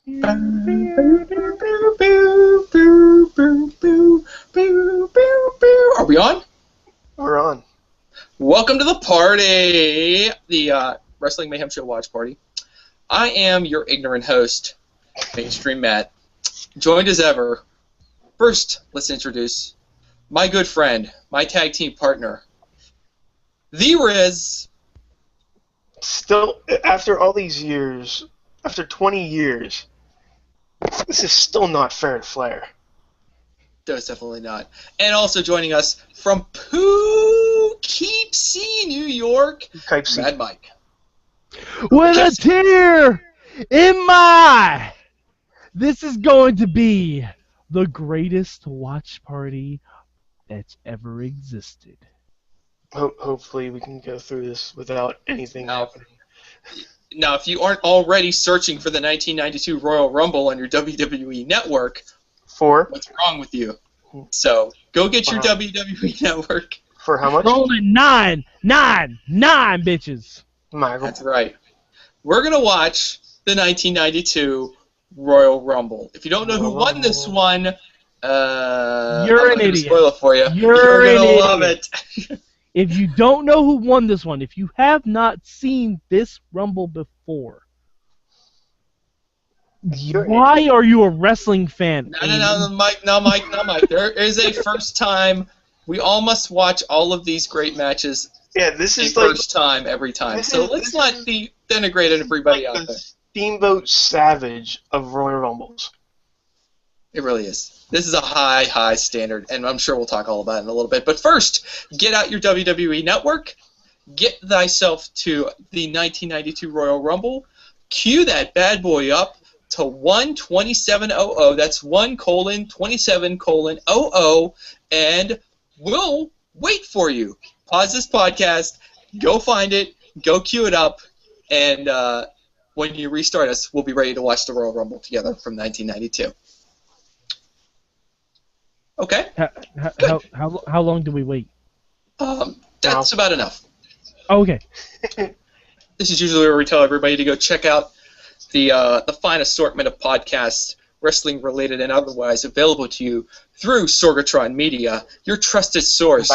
Are we on? We're on. Welcome to the party, the Wrestling Mayhem Show watch party. I am your ignorant host, Mainstream Matt, joined as ever. First, let's introduce my good friend, my tag team partner, The Riz. Still, after all these years, after 20 years, this is still not fair to Flair. No, it's definitely not. And also joining us from Poughkeepsie, New York, Mad Mike. With a tear in my eye, this is going to be the greatest watch party that's ever existed. Hopefully we can go through this without anything happening. Now, if you aren't already searching for the 1992 Royal Rumble on your WWE Network, what's wrong with you? So, go get your WWE Network. For how much? Rolling nine, bitches. Michael. That's right. We're going to watch the 1992 Royal Rumble. If you don't know who won this one, you're an idiot. Spoil it for you. You're going to love it. If you don't know who won this one, if you have not seen this Rumble before, why are you a wrestling fan? No, Mike. There is a first time. We all must watch all of these great matches. Yeah, this is first time every time. So let's not denigrate everybody out there. Steamboat Savage of Royal Rumbles. It really is. This is a high standard, and I'm sure we'll talk all about it in a little bit. But first, get out your WWE Network, get thyself to the 1992 Royal Rumble, cue that bad boy up to 1:27:00. That's 1:27:00, and we'll wait for you. Pause this podcast, go find it, go cue it up, and when you restart us, we'll be ready to watch the Royal Rumble together from 1992. Okay. How long do we wait? That's about enough. Okay. This is usually where we tell everybody to go check out the fine assortment of podcasts, wrestling related and otherwise, available to you through Sorgatron Media, your trusted source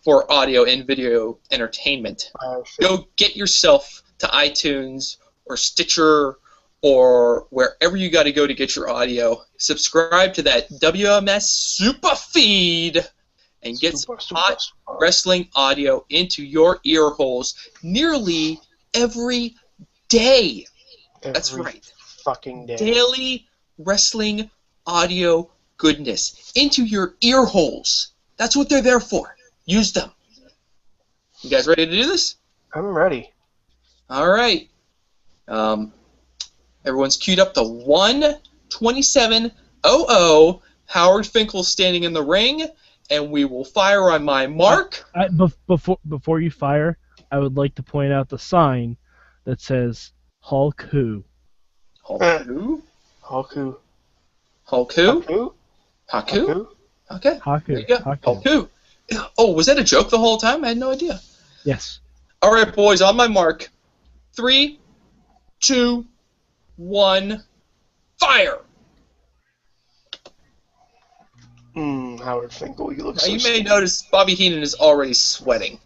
for audio and video entertainment. Go get yourself to iTunes or Stitcher or wherever you got to go to get your audio. Subscribe to that WMS super feed and get some hot wrestling audio into your ear holes nearly every day. That's right. Fucking day. Daily wrestling audio goodness into your ear holes. That's what they're there for. Use them. You guys ready to do this? I'm ready. All right. Everyone's queued up to 1:27:00. Howard Finkel's standing in the ring, and we will fire on my mark. Before you fire, I would like to point out the sign that says Hulk Who. Hulk Who? Hulk Who? Hulk Who? Haku? Okay. Haku. There you go. Hulk Who. Oh, was that a joke the whole time? I had no idea. Yes. All right, boys, on my mark. 3, 2, 1, fire! Howard Finkel, you look now, so you may notice Bobby Heenan is already sweating.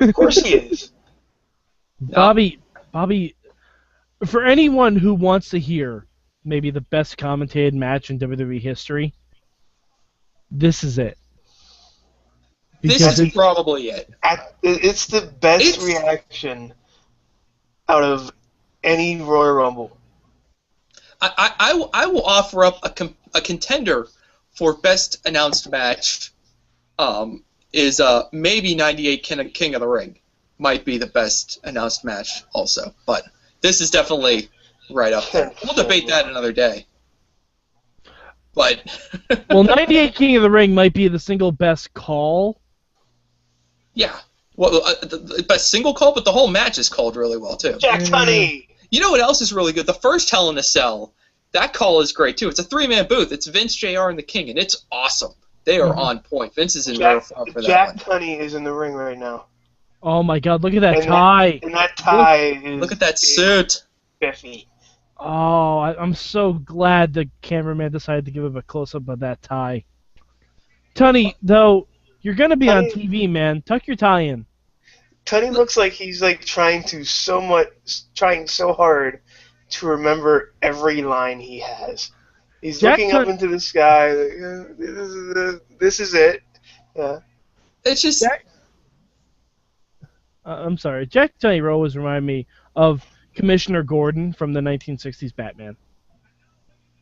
Of course he is. Bobby, for anyone who wants to hear maybe the best commentated match in WWE history, this is it. This is probably it. It's the best reaction out of any Royal Rumble. I will offer up a contender for best announced match. Is maybe 98 King of the Ring might be the best announced match also, but this is definitely right up there. We'll debate that another day. But well, 98 King of the Ring might be the single best call. Yeah. Well, the best single call, but the whole match is called really well too. Jack Tunney. You know what else is really good? The first Hell in a Cell. That call is great too. It's a 3-man booth. It's Vince, JR, and the King, and it's awesome. They are on point. Vince is in rare form for that Jack one. Tunney is in the ring right now. Oh my God! Look at that tie. And that tie is. Look at that suit. Biffy. Oh, I'm so glad the cameraman decided to give him a close-up of that tie. Tunney, though, you're going to be on Tunney, TV, man. Tuck your tie in. Tunney looks like he's like trying so hard to remember every line he has. He's Jack looking up Tun- into the sky. Like, this is it. Yeah. It's just Jack, I'm sorry. Jack Tunney always remind me of Commissioner Gordon from the 1960s Batman.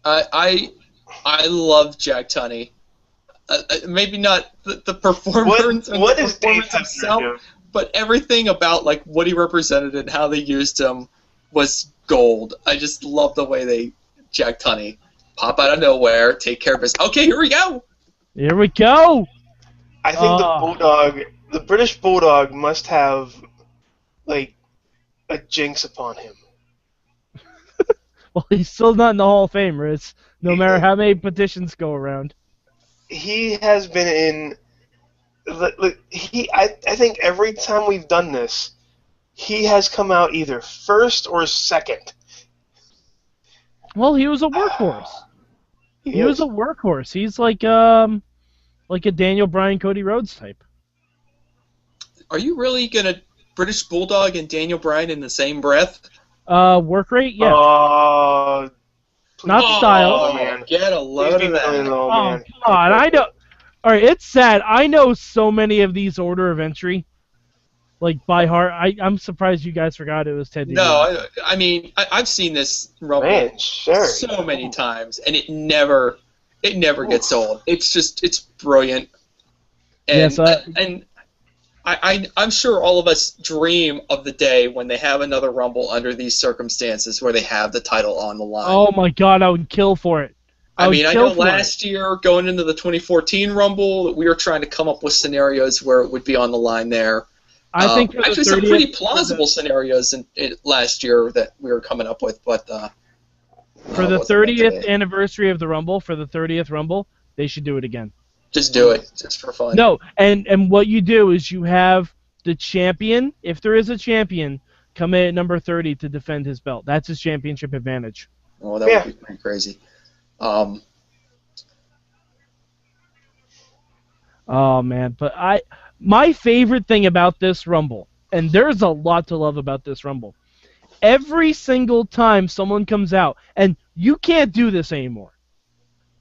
I love Jack Tunney. Maybe not the performance and what the is Dave performance Hebner himself, doing? but everything about like what he represented and how they used him was gold. I just love the way Jack Tunney pop out of nowhere, take care of business. Okay, here we go. Here we go. I think the British Bulldog must have like a jinx upon him. Well, he's still not in the Hall of Fame, Riz. No matter how many petitions go around. He has been in. I think every time we've done this, he has come out either first or second. Well, he was a workhorse. He was a workhorse. He's like a Daniel Bryan, Cody Rhodes type. Are you really gonna British Bulldog and Daniel Bryan in the same breath? Work rate, yeah. Not style. Man. Get a load of that. Oh, Man. come on. I know. All right, it's sad. I know so many of these order of entry, like by heart. I'm surprised you guys forgot it was Ted DiBiase. No, I mean I've seen this Rumble so many times, and it never gets old. It's brilliant, and yes, I'm sure all of us dream of the day when they have another Rumble under these circumstances where they have the title on the line. Oh my God, I would kill for it. I know last year, going into the 2014 Rumble, we were trying to come up with scenarios where it would be on the line there. I think actually some pretty plausible scenarios last year that we were coming up with, but for the 30th anniversary of the Rumble, for the 30th Rumble, they should do it again. Just do it, just for fun. No, and what you do is you have the champion, if there is a champion, come in at number 30 to defend his belt. That's his championship advantage. Oh, that would be pretty crazy. Oh man, but my favorite thing about this Rumble, and there's a lot to love about this Rumble, every single time someone comes out, and you can't do this anymore,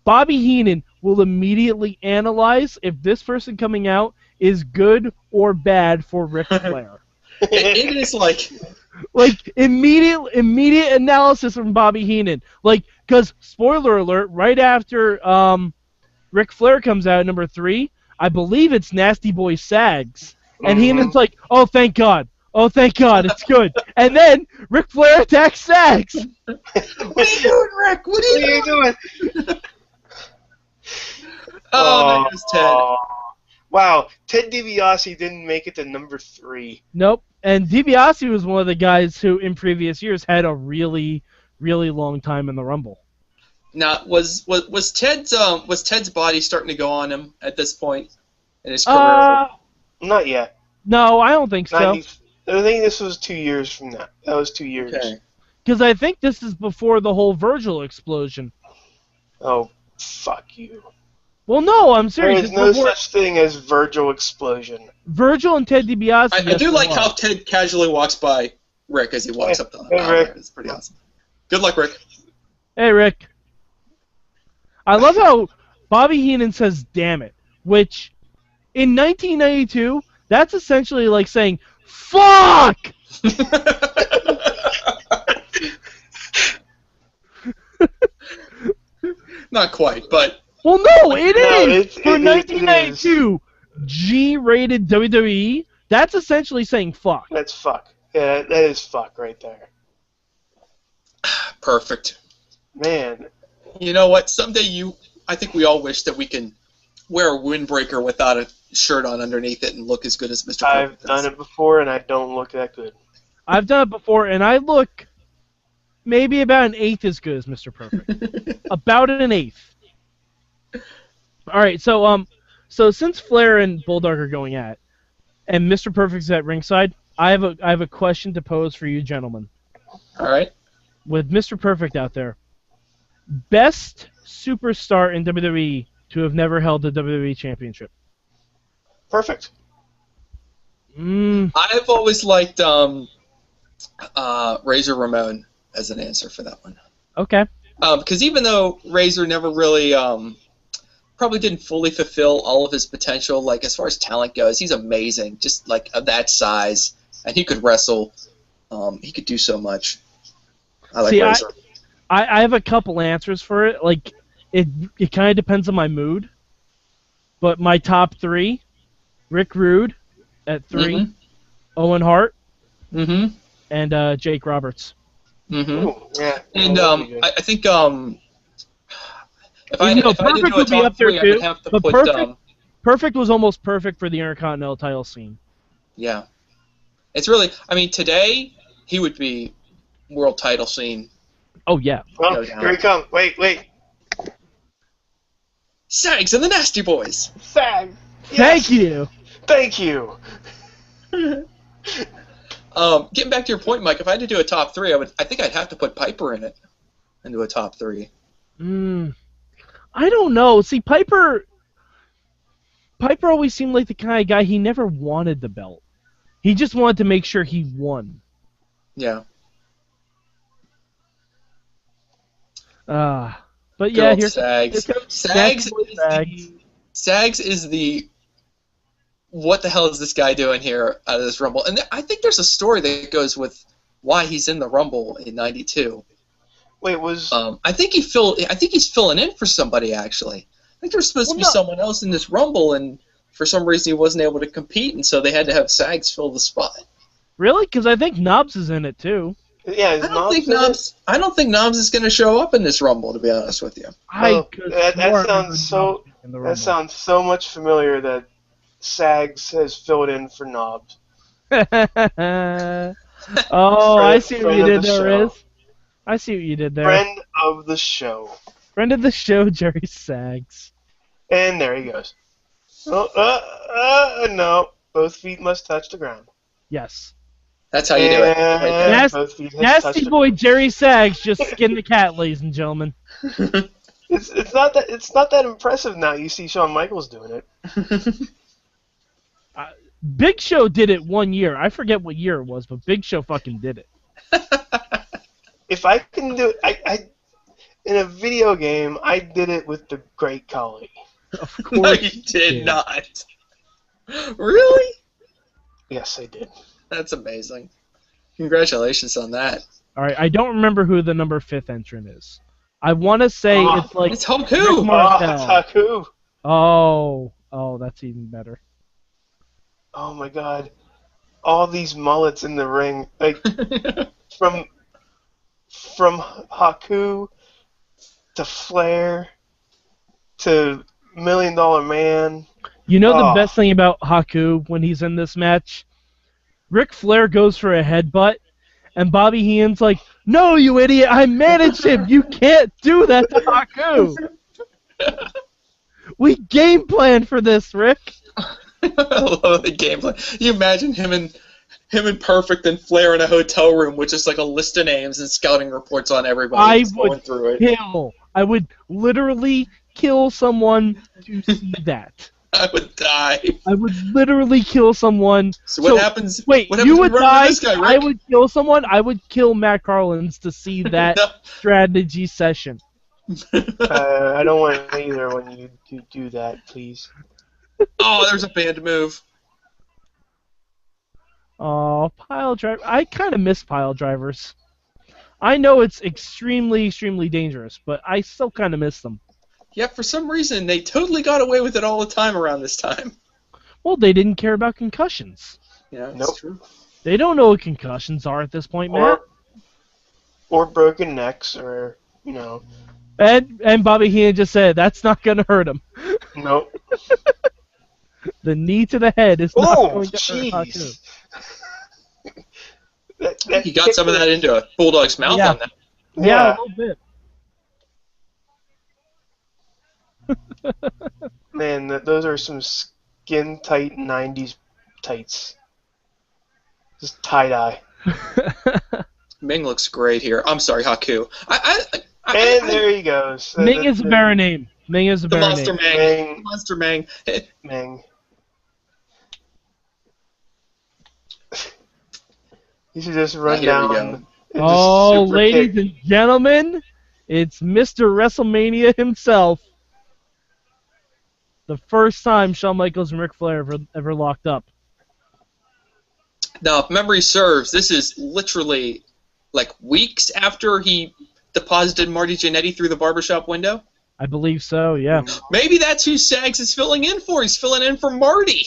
Bobby Heenan will immediately analyze if this person coming out is good or bad for Ric Flair. It is like immediate analysis from Bobby Heenan. Because spoiler alert, right after Ric Flair comes out at number 3, I believe it's Nasty Boy Sags, and Heenan's like, "Oh, thank God! Oh, thank God! It's good." And then Ric Flair attacks Sags. What are you doing, Rick? What are you doing? Oh, there's Ted. Wow, Ted DiBiase didn't make it to number 3. Nope. And DiBiase was one of the guys who, in previous years, had a really, really long time in the Rumble. Now, was Ted's body starting to go on him at this point in his career? Not yet. No, I don't think so. I think this was 2 years from that. That was 2 years. Okay. Because I think this is before the whole Virgil explosion. Oh, fuck you. Well, no, I'm serious. There is no such thing as Virgil explosion. Virgil and Ted DiBiase. I do like how Ted casually walks by Rick as he walks up the Rick. It's pretty awesome. Good luck, Rick. Hey, Rick. I love how Bobby Heenan says "damn it," which in 1992, that's essentially like saying "fuck." Not quite, but... Well, no, it is! For 1992, G-rated WWE, that's essentially saying fuck. That's fuck. Yeah, that is fuck right there. Perfect. Man. You know what? Someday I think we all wish that we can wear a windbreaker without a shirt on underneath it and look as good as Mr. Perfect. I've done it before, and I don't look that good. I've done it before, and I look maybe about an eighth as good as Mr. Perfect. About an eighth. All right, so since Flair and Bulldog are going at, and Mr. Perfect's at ringside, I have a question to pose for you gentlemen. All right. with Mr. Perfect out there, best superstar in WWE to have never held the WWE Championship. Perfect. I've always liked Razor Ramon as an answer for that one. Okay. Because even though Razor never really probably didn't fully fulfill all of his potential, like as far as talent goes, he's amazing, just like of that size, and he could wrestle. He could do so much. I like Razor. I have a couple answers for it. Like it kind of depends on my mood. But my top three: Rick Rude at 3, Owen Hart, and Jake Roberts. Ooh, yeah. And I think if I had Perfect to do a would be top up there three, I too. would have to But put Perfect was almost perfect for the Intercontinental title scene. yeah. It's really, I mean, today he would be world title scene. Oh yeah. Oh, No doubt. here we come. Wait. Sags and the Nasty Boys. Sag. Thank you. Thank you. Getting back to your point, Mike, if I had to do a top three, I think I'd have to put Piper in it into a top three. I don't know. See, Piper always seemed like the kind of guy, he never wanted the belt. He just wanted to make sure he won. Yeah. But yeah, Good old Sags. Sags is the what the hell is this guy doing here out of this Rumble? And I think there's a story that goes with why he's in the Rumble in '92. Wait, was I think he's filling in for somebody actually. I think there was supposed to be someone else in this Rumble, and for some reason he wasn't able to compete, and so they had to have Sags fill the spot. Really? Because I think Knobs is in it too. Yeah, I don't think Knobs is going to show up in this Rumble, to be honest with you. That sounds so much familiar that Sags has filled in for Knobs. I see what you did there, Riz. I see what you did there. Friend of the show. Friend of the show, Jerry Sags. And there he goes. Oh, no. Both feet must touch the ground. Yes. That's how you do it. Right there. Nasty boy Jerry Sags just skinned the cat, ladies and gentlemen. It's not that impressive now. You see Shawn Michaels doing it. Big Show did it one year. I forget what year it was, but Big Show fucking did it. If I can do it, I in a video game, I did it with the Great Khali. Of course. No, you did not. Really? Yes, I did. That's amazing. Congratulations on that. All right, I don't remember who the number 5th entrant is. I want to say it's like it's Haku. It's Haku. Oh, that's even better. Oh my God, all these mullets in the ring, like from Haku to Flair to $1 Million Man. You know the best thing about Haku when he's in this match? Ric Flair goes for a headbutt, and Bobby Heenan's like, "No, you idiot! I managed him. You can't do that to Haku." We game planned for this, Rick. I love the game plan. You imagine him and Perfect and Flair in a hotel room with just like a list of names and scouting reports on everybody. I would literally kill someone to see that. I would die. I would literally kill someone. So what happens? Wait, what happens you would die. This guy, Rick? I would kill someone. I would kill Matt Carlins to see that strategy session. I don't want either when you do that, please. Oh, there's a band move. Oh, pile driver. I kind of miss pile drivers. I know it's extremely, extremely dangerous, but I still kind of miss them. Yeah, for some reason, they totally got away with it all the time around this time. Well, they didn't care about concussions. Yeah, that's true. They don't know what concussions are at this point, Matt. Or broken necks, or, you know. And Bobby Heenan just said, that's not going to hurt him. Nope. The knee to the head is not going to hurt Haku. He got some of that into a bulldog's mouth on that. Yeah, a little bit. Man, those are some skin-tight 90s tights. Just tie-dye. Ming looks great here. I'm sorry, Haku. And there he goes. Ming is a better name. Ming is a The better Monster name. Mang. Monster Mang. Ming. You should just run Here we down. go. and Oh, just super ladies kick. and gentlemen, it's Mr. WrestleMania himself. The first time Shawn Michaels and Ric Flair ever locked up. Now, if memory serves, this is literally like weeks after he deposited Marty Jannetty through the barbershop window. I believe so, yeah. Maybe that's who Sags is filling in for. He's filling in for Marty.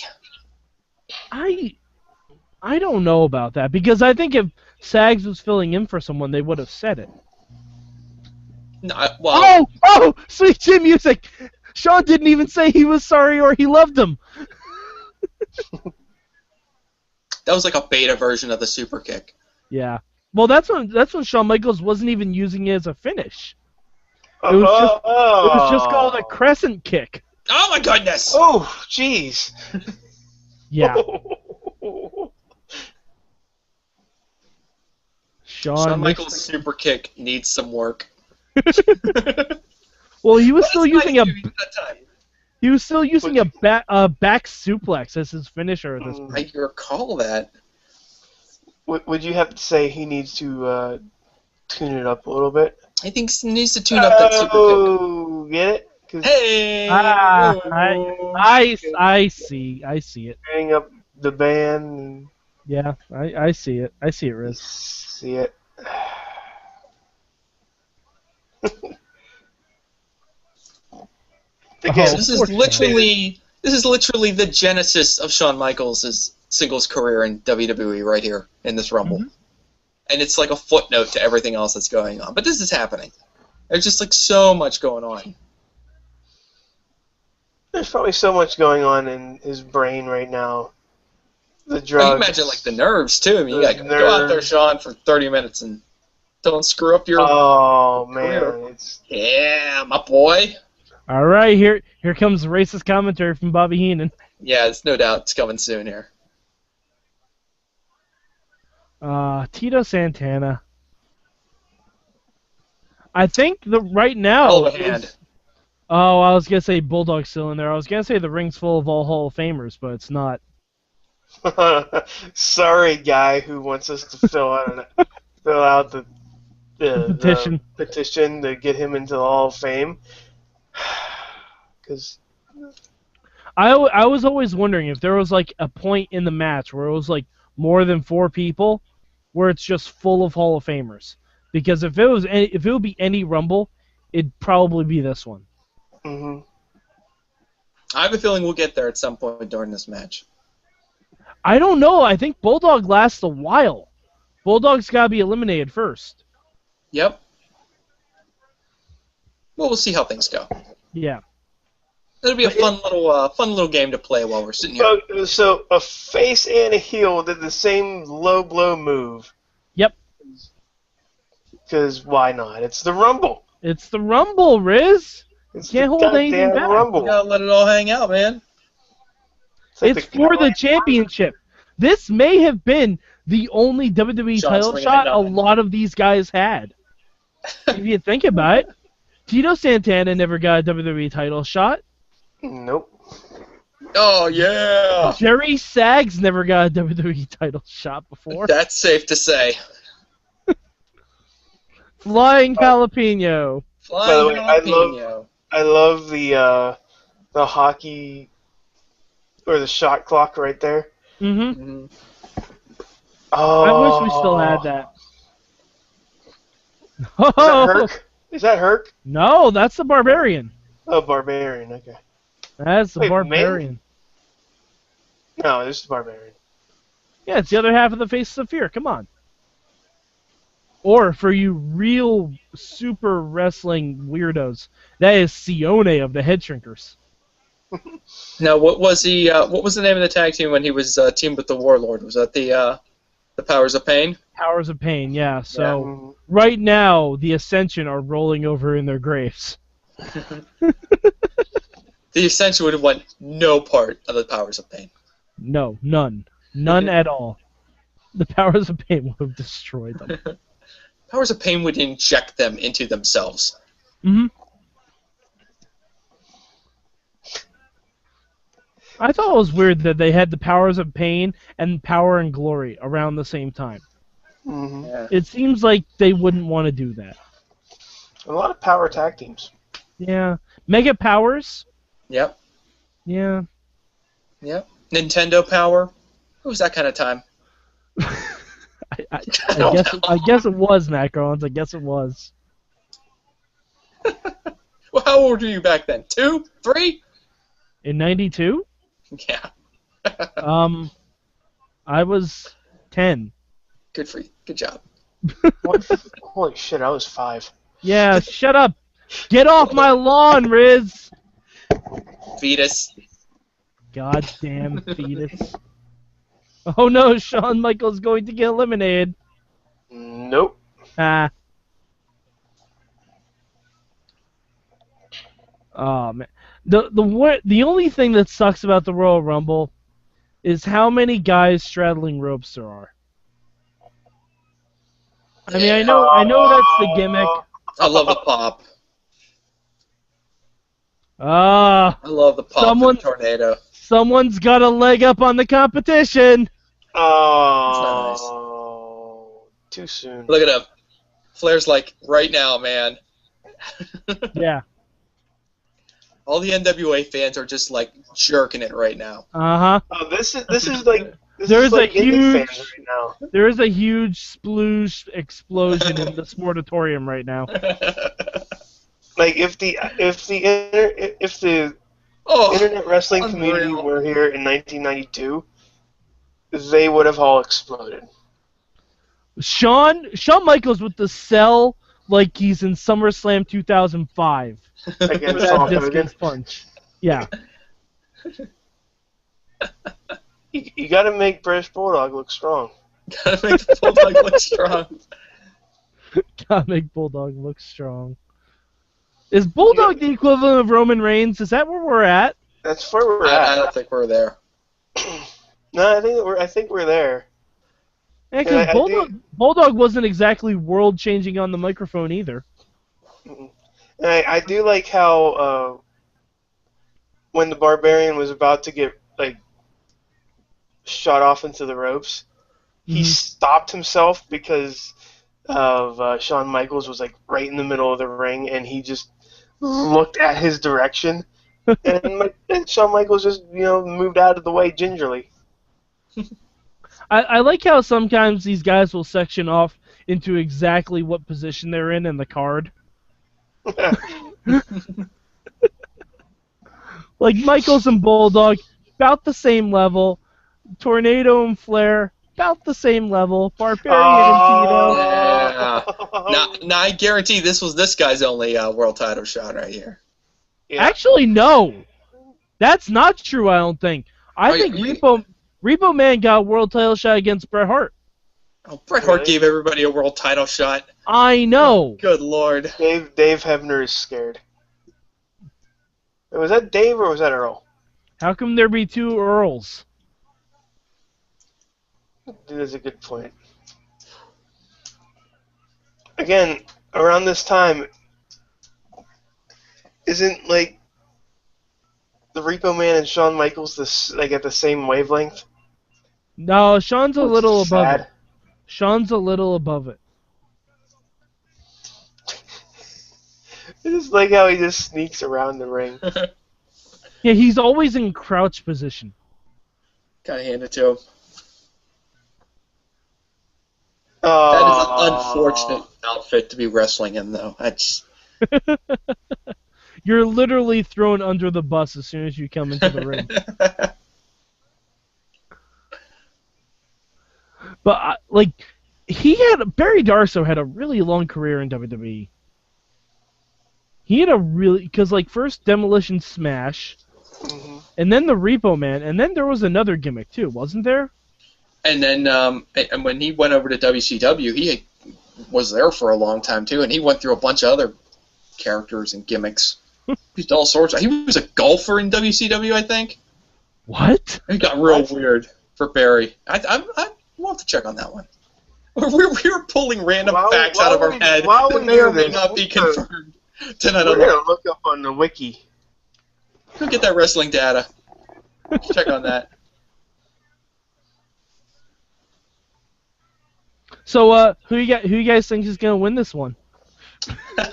I don't know about that, because I think if Sags was filling in for someone, they would have said it. No, well, Oh, sweet chin music! Shawn didn't even say he was sorry or he loved him. that was like a beta version of the super kick. Yeah. Well, that's when Shawn Michaels wasn't even using it as a finish. It was just called a crescent kick. Oh my goodness! Oh, jeez. Yeah. Shawn Michaels' super kick needs some work. Well, he was still What is using Michaels doing at that time? he was still using a back suplex as his finisher at this point. I recall that. Would you have to say he needs to tune it up a little bit? I think he needs to tune up that super kick. Oh, get it? 'Cause Hey! I see it. turning up the band. Yeah, I see it. I see it, Riz. See it. Again, This is literally the genesis of Shawn Michaels' singles career in WWE right here in this Rumble. Mm-hmm. And it's like a footnote to everything else that's going on. But this is happening. There's just like so much going on. there's probably so much going on in his brain right now. The Well, drugs. you imagine like the nerves too. I mean, you The gotta go out there, nerves. Shawn, for 30 minutes and don't screw up your. Oh career. man, it's Yeah, my boy. All right, here comes racist commentary from Bobby Heenan. Yeah, it's no doubt it's coming soon here. Tito Santana. I think right now. Hell of a hand. Oh, I was gonna say Bulldog's still in there. I was gonna say the ring's full of all Hall of Famers, but it's not. sorry, guy who wants us to fill out the Petition. the petition to get him into the Hall of Fame. Because I was always wondering if there was like a point in the match where it was like more than 4 people, where it's just full of Hall of Famers. Because if it would be any Rumble, it'd probably be this one. mm-hmm. I have a feeling we'll get there at some point during this match. I don't know. I think Bulldog lasts a while. Bulldog's got to be eliminated first. Yep. Well, we'll see how things go. Yeah. It'll be a fun little game to play while we're sitting here. So a face and a heel did the same low blow move. Yep. Because why not? It's the Rumble. It's the Rumble, Riz. It's Can't the hold anything goddamn back. Rumble. You gotta let it all hang out, man. like It's for the championship. This may have been the only WWE Shawn title swinging shot at a nothing. lot of these guys had. If you think about it, Tito Santana never got a WWE title shot. Nope. Oh yeah. Jerry Sags never got a WWE title shot before. That's safe to say. Flying Jalapeno. By the way, Flying jalapeno. I love the hockey or the shot clock right there. Mm-hmm. Mhm. Oh, I wish we still had that. Is that Herc? Is that Herc? No, that's the Barbarian. Oh, Barbarian. Okay. That's the Wait, Barbarian. No, this is Barbarian. Yeah, it's the other half of the Faces of Fear. Come on. Or for you real super wrestling weirdos, that is Sione of the Head Shrinkers. Now, what was the name of the tag team when he was teamed with the Warlord? Was that the Powers of Pain? Powers of Pain, yeah. So Mm, right now, the Ascension are rolling over in their graves. The Ascension would have won no part of the Powers of Pain. No, none. None at all. The Powers of Pain would have destroyed them. Powers of Pain would inject them into themselves. Mm-hmm. I thought it was weird that they had the Powers of Pain and Power and Glory around the same time. Mm-hmm. Yeah. It seems like they wouldn't want to do that. A lot of power tag teams. Yeah. Mega Powers? Yep. Yeah. Yep. Nintendo Power? It was that kind of time. I guess it was, Matt Garland. I guess it was. Well, how old were you back then? 2? 3? In 92? Yeah. I was 10. Good for you. Good job. Holy shit, I was 5. Yeah, shut up. Get off my lawn, Riz. Fetus. Goddamn fetus. Oh no, Shawn Michaels going to get eliminated. Nope. Ah. Oh man. The only thing that sucks about the Royal Rumble is how many guys straddling ropes there are. I mean, I know that's the gimmick. I love the pop. Ah, I love the pop of the tornado. someone's got a leg up on the competition. Oh, too soon. Look at him. Flair's like, right now, man. Yeah. All the NWA fans are just like jerking it right now. Uh-huh. Oh, this is like There's like a indie huge fans right now. There is a huge sploosh explosion in the Sportatorium right now. Like if the Oh, internet wrestling community unreal. were here in 1992, they would have all exploded. Shawn Michaels with the sell like he's in SummerSlam 2005. Against That Hulk Hogan. discus punch. Yeah. You got to make British Bulldog look strong. Gotta make the Bulldog look strong. Gotta make Bulldog look strong. Is Bulldog the equivalent of Roman Reigns? Is that where we're at? That's where we're I at. don't think we're there. No, I think we're there. Yeah, because I Bulldog wasn't exactly world-changing on the microphone either. And I do like how when the Barbarian was about to get like shot off into the ropes, he stopped himself because of Shawn Michaels was like right in the middle of the ring, and he just looked at his direction, and Shawn Michaels just moved out of the way gingerly. I like how sometimes these guys will section off into exactly what position they're in the card. Like Michaels and Bulldog, about the same level. Tornado and Flair, about the same level. Barbarian and Tito. Yeah. Now I guarantee this was this guy's only world title shot right here. Yeah. Actually, no. That's not true, I don't think. I think Repo Man got a world title shot against Bret Hart. Oh, Bret Hart gave everybody a world title shot. I know. Good lord. Dave Hebner is scared. Was that Dave or was that Earl? How come there be two Earls? That is a good point. Again, around this time, isn't like the Repo Man and Shawn Michaels at the same wavelength? No, Shawn's a little above Sad. it. Shawn's a little above it. I just like how he just sneaks around the ring. Yeah, he's always in crouch position. Gotta hand it to him. That is an unfortunate outfit to be wrestling in, though. That's You're literally thrown under the bus as soon as you come into the ring. But Barry Darsow had a really long career in WWE. He had because first Demolition Smash, and then the Repo Man, and then there was another gimmick too, wasn't there? And then and when he went over to WCW, he was there for a long time too, and he went through a bunch of other characters and gimmicks. Just all sorts. He was a golfer in WCW, I think. What? It got real weird for Barry. I will have to check on that one. We were pulling random facts out of our head that may or may not be confirmed tonight. We're going to look up on the wiki. Go get that wrestling data. Check on that. So, who you guys think is gonna win this one?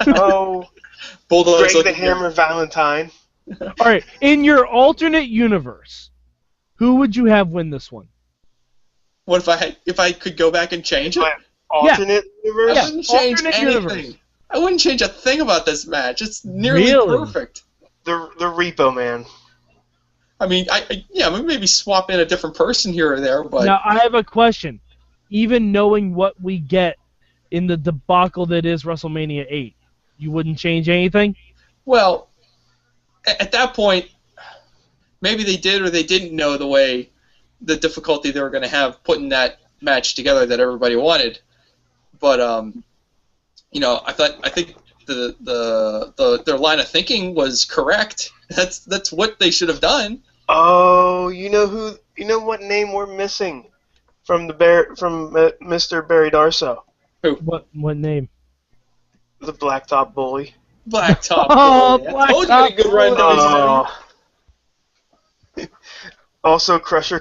Oh, Bulldog's Greg the Hammer Valentine. All right, in your alternate universe, who would you have win this one? What if I could go back and change it? My alternate universe? I wouldn't change alternate anything. universe. I wouldn't change a thing about this match. It's nearly perfect. The Repo Man. I mean, maybe swap in a different person here or there, but Now, I have a question. Even knowing what we get in the debacle that is WrestleMania 8, you wouldn't change anything? well, at that point, maybe they did or they didn't know the difficulty they were going to have putting that match together that everybody wanted. But I think their line of thinking was correct. That's what they should have done. Oh, you know what name we're missing from Mr. Barry Darso? What name? The Blacktop Bully. Blacktop. Oh, Bully. I told you a good run to his Also, Crusher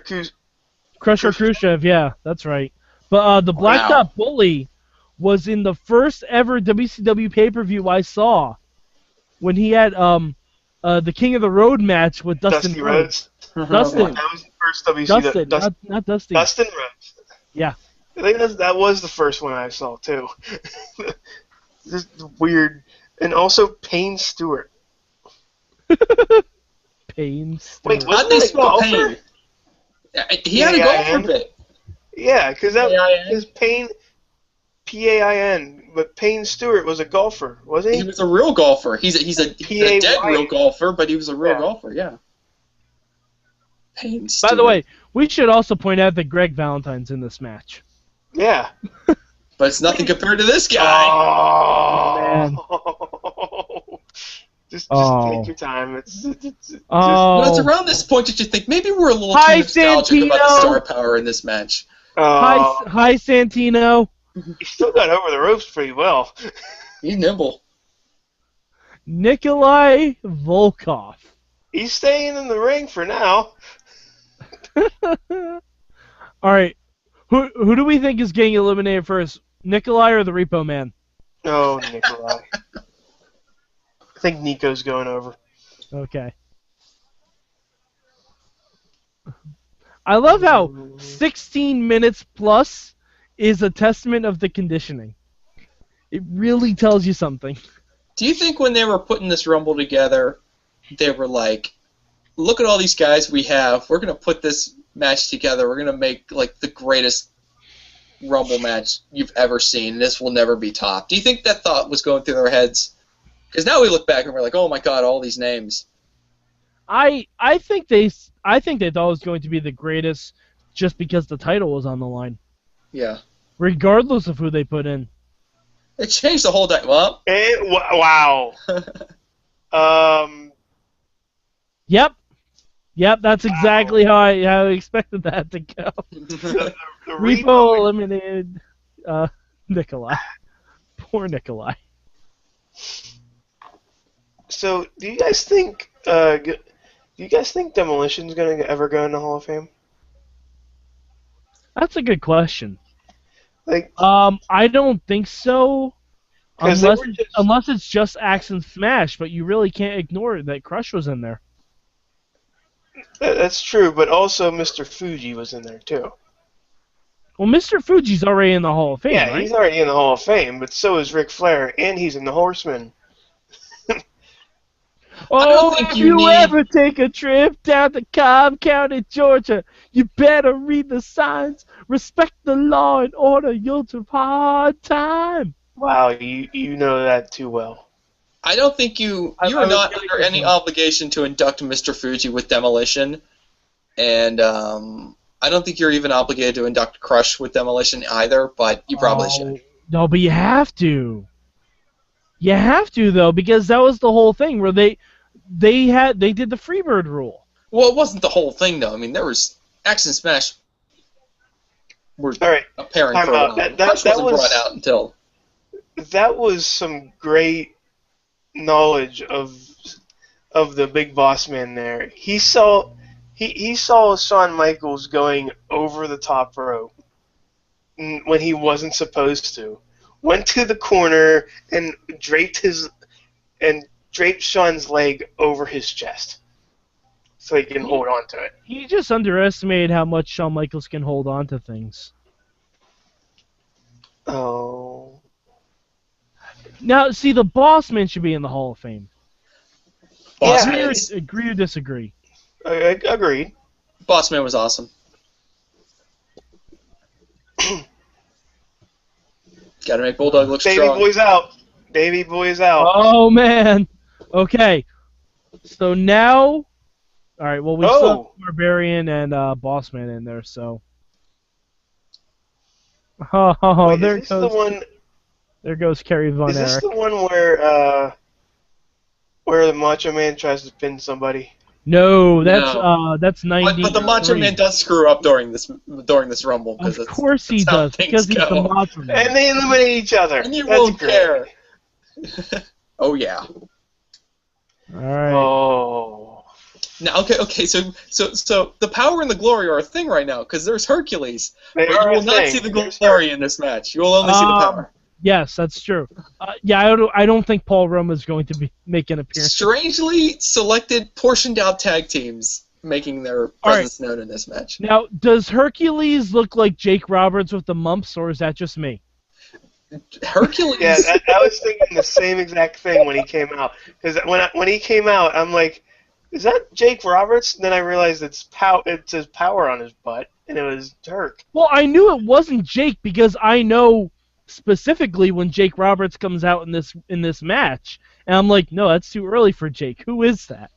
Khrushchev, yeah, that's right. But the Blacktop Bully was in the first ever WCW pay-per-view I saw when he had the King of the Road match with Dustin Rhodes. Dustin. That was the first WCW. Dustin, not Dusty. Dustin Rhodes. Yeah. I think that was the first one I saw, too. Just weird. And also Payne Stewart. Payne Stewart. Wait, How'd they spell Payne? He had a golfer bit. Yeah, because Payne, P-A-I-N, but Payne Stewart was a golfer, wasn't he? He was a real golfer. He's a dead real golfer, but he was a real golfer, yeah. Payne Stewart. By the way, we should also point out that Greg Valentine's in this match. Yeah. But it's nothing compared to this guy. Oh, man. Just take your time. It's around this point that you think maybe we're a little too nostalgic about the star power in this match. Hi, Santino. He still got over the ropes pretty well. He's nimble. Nikolai Volkov. He's staying in the ring for now. All right. Who do we think is getting eliminated first? Nikolai or the Repo Man? Oh, Nikolai. I think Nico's going over. Okay. I love how 16 minutes plus is a testament of the conditioning. It really tells you something. Do you think when they were putting this Rumble together, they were like, look at all these guys we have. We're going to put this match together. We're going to make like the greatest Rumble match you've ever seen. This will never be topped. Do you think that thought was going through their heads? Because now we look back and we're like, oh my God, all these names. I think they thought it was going to be the greatest just because the title was on the line. Yeah. Regardless of who they put in. It changed the whole Well. Wow. Yep, that's exactly how I expected that to go. The Repo eliminated Nikolai. Poor Nikolai. So, do you guys think Demolition's gonna ever go in the Hall of Fame? That's a good question. Like, I don't think so. Unless it's just Axe and Smash, but you really can't ignore it that Crush was in there. That's true, but also Mr. Fuji was in there too. Well, Mr. Fuji's already in the Hall of Fame, yeah, right? He's already in the Hall of Fame, but so is Ric Flair, and he's in the Horsemen. If you ever take a trip down to Cobb County, Georgia, you better read the signs, respect the law and order, you'll have hard time. Wow, you know that too well. I don't think you are not under any obligation to induct Mr. Fuji with Demolition, and I don't think you're even obligated to induct Crush with Demolition either, but you probably should. No, but you have to. You have to, though, because that was the whole thing where they did the Freebird rule. Well, it wasn't the whole thing, though. I mean, there was Axe and Smash. were All right. apparent Time for a out. while. That Punch wasn't was brought out until... that was some great knowledge of the big boss man there. He saw Shawn Michaels going over the top rope when he wasn't supposed to. Went to the corner and draped Shawn's leg over his chest so he can hold on to it. He just underestimated how much Shawn Michaels can hold on to things. Oh. Now, see, the Boss Man should be in the Hall of Fame. Boss Yeah, Man. Agree or disagree? Agreed. Boss Man was awesome. Gotta make Bulldog look Davey strong. boy's out. Davey boy's out. Oh, man. Okay. So now... All right, well, we still have Barbarian and Boss Man in there, so... Oh, Wait, there is this goes... the one? There goes Kerry Von Is this Erich. the one where the Macho Man tries to pin somebody? No, No. that's 90. But the Macho Man does screw up during this Rumble. Of course he how does, things because he's the go. Macho Man. And they eliminate each other. And you That's won't great. care. Oh, yeah. All right. Oh. Now, okay. So the power and the glory are a thing right now because there's Hercules. They But are you a will not thing. see the There's glory in this match. You will only see the power. Yes, that's true. Yeah, I don't think Paul Roma is going to make an appearance. Strangely selected, portioned out tag teams making their presence known in this match. Now, does Hercules look like Jake Roberts with the mumps, or is that just me? Hercules. Yeah, I was thinking the same exact thing when he came out. Because when he came out, I'm like, is that Jake Roberts? And then I realized it says power on his butt, and it was Herc. Well, I knew it wasn't Jake because I know specifically when Jake Roberts comes out in this match, and I'm like, no, that's too early for Jake. Who is that?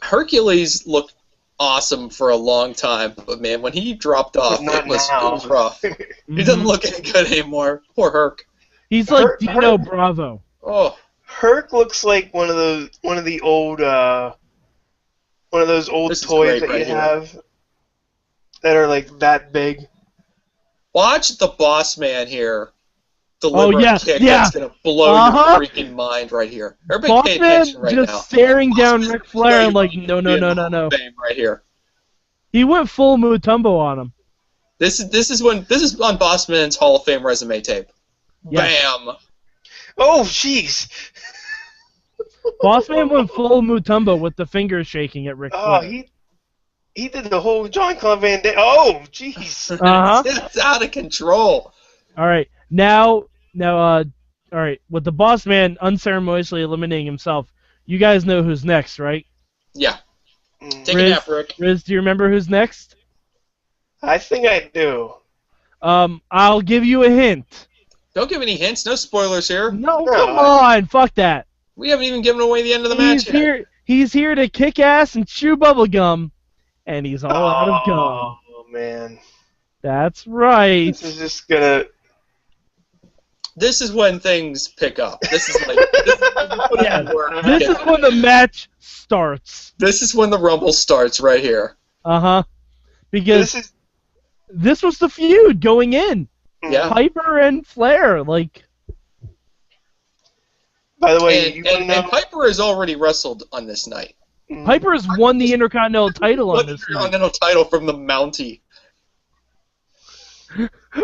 Hercules looked awesome for a long time, but man, when he dropped off, it was rough. He doesn't look any good anymore. Poor Herc. He's like Dino Bravo. Oh. Herc looks like one of those old toys that you have that are like that big. Watch the Boss Man here deliver a kick that's gonna blow your freaking mind right here. Everybody pay attention right now. Just staring down Ric Flair and like, no. Right here. He went full Mutombo on him. This is on Boss Man's Hall of Fame resume tape. Yes. Bam. Oh, jeez. Boss Man went full Mutombo with the fingers shaking at Ric Flair. Oh, he did the whole Jean-Claude Van Damme. Oh, jeez. It's out of control. All right, now, all right, with the Boss Man unceremoniously eliminating himself, you guys know who's next, right? Yeah. Take it out, Rick. Riz, do you remember who's next? I think I do. I'll give you a hint. Don't give any hints. No spoilers here. No, come on, fuck that. We haven't even given away the end of the match yet. He's here to kick ass and chew bubblegum, and he's all out of gum. Oh, man. That's right. This is just gonna... This is when things pick up. This is like... This is when the match starts. This is when the Rumble starts right here. Uh-huh. Because this was the feud going in. Yeah. Piper and Flair, like... By the way, and Piper has already wrestled on this night. Piper has won the Intercontinental title on this night. Intercontinental title from the Mountie.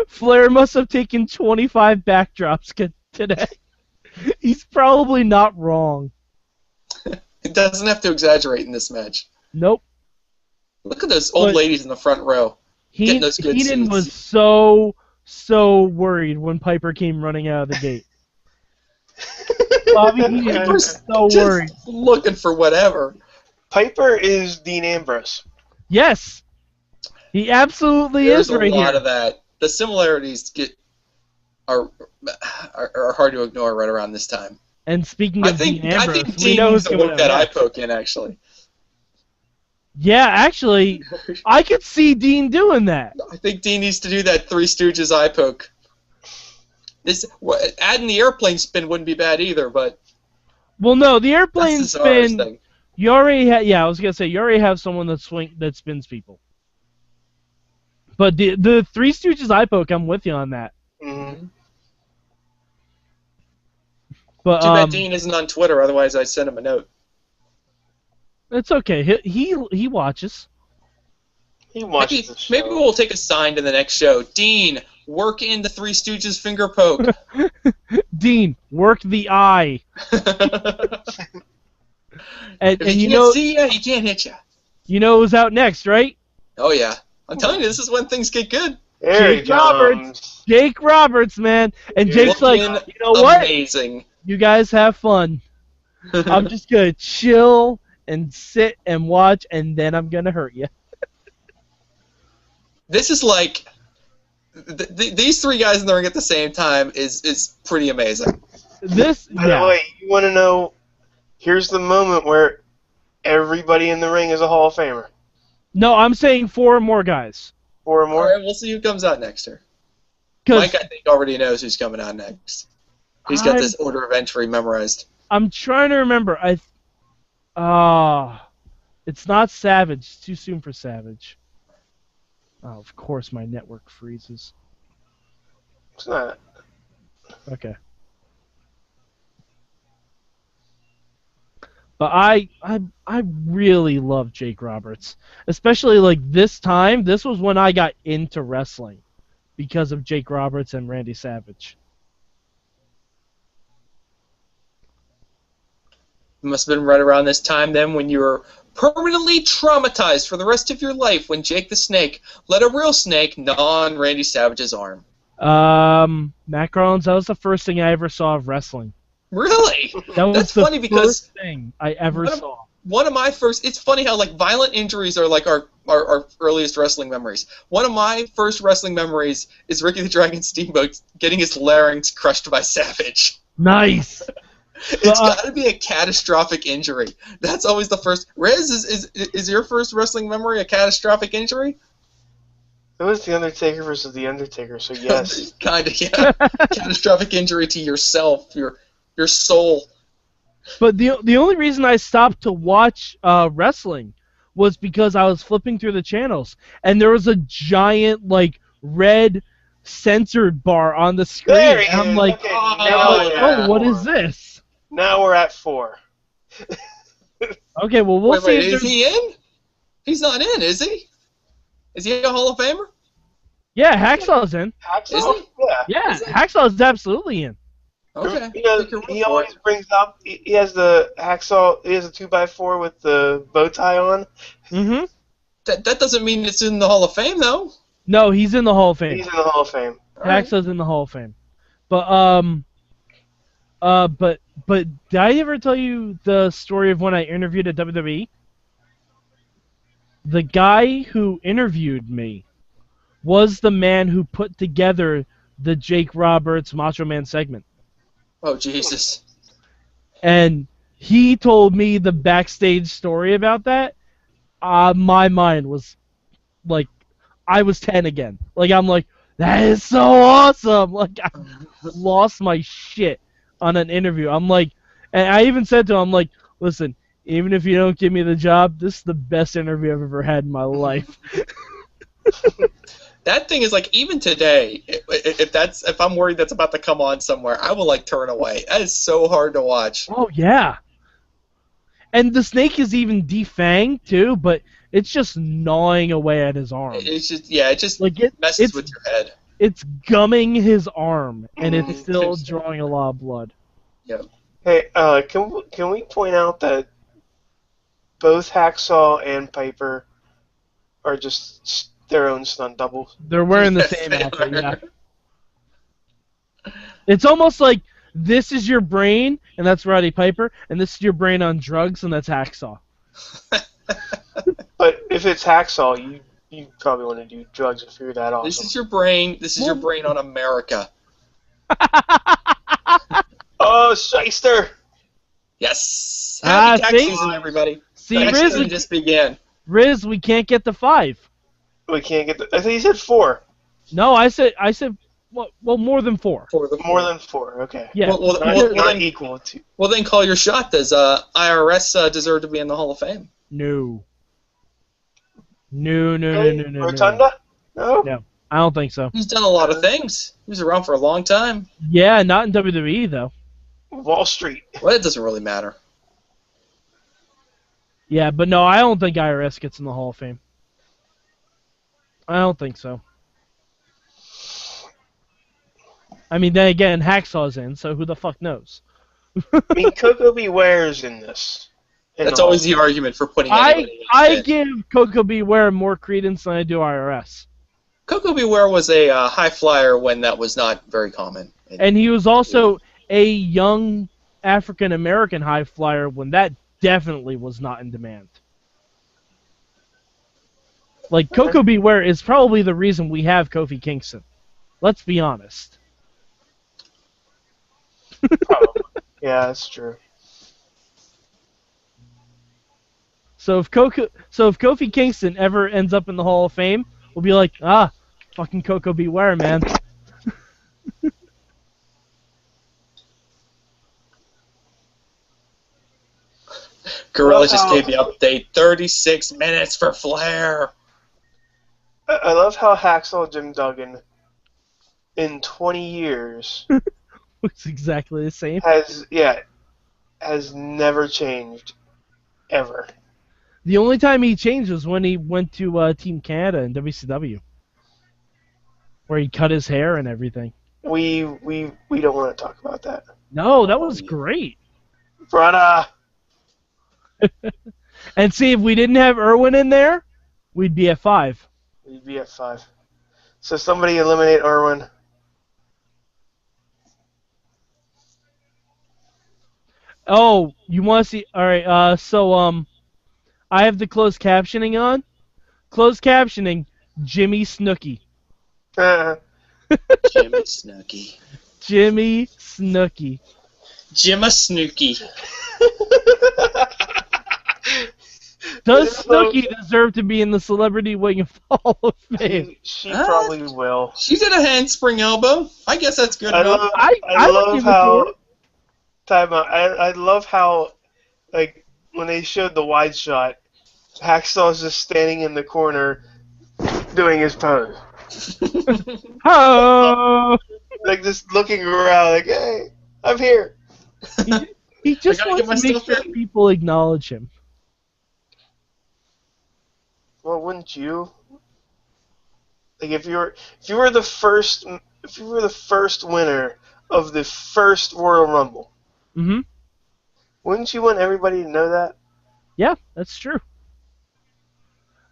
Flair must have taken 25 backdrops today. He's probably not wrong. He doesn't have to exaggerate in this match. Nope. Look at those old ladies in the front row. Getting those good Heenan seats. was so worried when Piper came running out of the gate. Bobby Heenan was so worried. Looking for whatever. Piper is Dean Ambrose. Yes. He absolutely is right here. There's a lot of that. The similarities are hard to ignore right around this time. And speaking of Dean Ambrose, I think we Dean know needs who's to going work to that eye poke in, actually. Yeah, actually, I could see Dean doing that. I think Dean needs to do that Three Stooges eye poke. Adding the airplane spin wouldn't be bad either, but... Well, no, the airplane that's the Czar's spin... thing. You already I was going to say, you already have someone that spins people. But the Three Stooges eye poke, I'm with you on that. Mm-hmm. But Too bad Dean isn't on Twitter, otherwise I'd send him a note. it's okay. He watches. He watches the show. Maybe we'll take a sign to the next show. Dean, work in the Three Stooges finger poke. Dean, work the eye. And If he you can't know, see ya, he can't hit ya. you know who's out next, right? Oh yeah, I'm telling you, this is when things get good. There Jake he Roberts. comes. Jake Roberts, man. And Jake's like, Looking you know what? Amazing. You guys have fun. I'm just gonna chill and sit and watch, and then I'm gonna hurt you. This is like these three guys in the ring at the same time is pretty amazing. By the way, you want to know? Here's the moment where everybody in the ring is a Hall of Famer. No, I'm saying 4 more guys. 4 or All more. right, we'll see who comes out next here. 'Cause Mike, I think, already knows who's coming out next. He's got this order of entry memorized. I'm trying to remember. It's not Savage. It's too soon for Savage. Oh, of course my network freezes. It's not. Okay. But I really love Jake Roberts, especially like this time. This was when I got into wrestling because of Jake Roberts and Randy Savage. It must have been right around this time then when you were permanently traumatized for the rest of your life when Jake the Snake let a real snake gnaw on Randy Savage's arm. Matt Garland's, that was the first thing I ever saw of wrestling. Really? That was That's the funny because first thing I ever saw. one of my first, it's funny how like violent injuries are like our earliest wrestling memories. One of my first wrestling memories is Ricky the Dragon Steamboat getting his larynx crushed by Savage. Nice. It's got to be a catastrophic injury. That's always the first. Riz, is your first wrestling memory a catastrophic injury? It was The Undertaker versus The Undertaker, so yes. Kind of, yeah. Catastrophic injury to yourself, your soul. But the only reason I stopped to watch wrestling was because I was flipping through the channels, and there was a giant like red censored bar on the screen. There he And I'm is. like, Okay, oh, what is this? Now we're at 4. Okay, well we'll see. Wait, is he in? He's not in, is he? Is he a Hall of Famer? Yeah, Hacksaw's in. Hacksaw? Is he? Yeah, Hacksaw's absolutely in. Okay. You know, he always brings up. He has the hacksaw. He has a 2x4 with the bow tie on. Mm-hmm. That doesn't mean it's in the Hall of Fame, though. No, he's in the Hall of Fame. He's in the Hall of Fame. Hacksaw's in the Hall of Fame. But but did I ever tell you the story of when I interviewed at WWE? The guy who interviewed me was the man who put together the Jake Roberts Macho Man segment. Oh, Jesus. And he told me the backstage story about that. My mind was like, I was 10 again. Like, I'm like, that is so awesome. Like, I lost my shit on an interview. I'm like, and I even said to him, I'm like, listen, even if you don't give me the job, this is the best interview I've ever had in my life. That thing is like, even today, if I'm worried that's about to come on somewhere, I will like turn away. That is so hard to watch. Oh yeah. And the snake is even defanged too, but it's just gnawing away at his arm. It's just, yeah, it just Like messes with your head. It's gumming his arm, and it's still drawing a lot of blood. Yep. Hey, can we point out that both Hacksaw and Piper are just their own stunt doubles? They're wearing the Yes, same they outfit, are. yeah. It's almost like this is your brain, and that's Roddy Piper, and this is your brain on drugs, and that's Hacksaw. But if it's Hacksaw, you probably want to do drugs if you're that awesome. This is your brain. This is your brain on America. Oh, Shyster! Yes. Happy tax see? season, everybody. See, Tax Riz, season just began. we can't get the 5. We can't get I think he said 4. No, I said, well, more than 4. More than 4, okay. Yeah. Well, Not then, equal to. well, then call your shot. Does IRS deserve to be in the Hall of Fame? No. Rotunda? No. No, I don't think so. He's done a lot of things. He was around for a long time. Yeah, not in WWE though. Wall Street. Well, it doesn't really matter. Yeah, but no, I don't think IRS gets in the Hall of Fame. I don't think so. I mean, then again, Hacksaw's in, so who the fuck knows? I mean, Coco Beware's in this. That's always the argument for putting anybody I in. give Coco Beware more credence than I do IRS. Coco Beware was a high flyer when that was not very common. And he was also a young African American high flyer when that definitely was not in demand. Like, Coco Beware is probably the reason we have Kofi Kingston. Let's be honest. Probably. Yeah, that's true. So if Kofi Kingston ever ends up in the Hall of Fame, we'll be like, fucking Coco Beware, man. Gorilla just gave the update. 36 minutes for Flair. I love how Hacksaw Jim Duggan, in 20 years, Looks exactly the same. has never changed, ever. The only time he changed was when he went to Team Canada in WCW, where he cut his hair and everything. We don't want to talk about that. No, that was great. Brother! And see, if we didn't have Irwin in there, we'd be at 5. We'd be at 5. So somebody eliminate Irwin. Oh, you want to see? All right. So I have the closed captioning on. Closed captioning. Jimmy Snooki. Jimmy Snooki. Jimmy Snooki. Jimma Snooki. Does Snooki deserve to be in the Celebrity Wing Hall of Fame? She probably will. She did a handspring elbow. I guess that's good enough. I love how. Time out. I love how, like, when they showed the wide shot, Hacksaw's just standing in the corner doing his pose. Oh! Like, just looking around, like, hey, I'm here. He just wants to make sure people acknowledge him. Well, wouldn't you? Like, if you were the first winner of the first Royal Rumble, Mm-hmm. wouldn't you want everybody to know that? Yeah, that's true.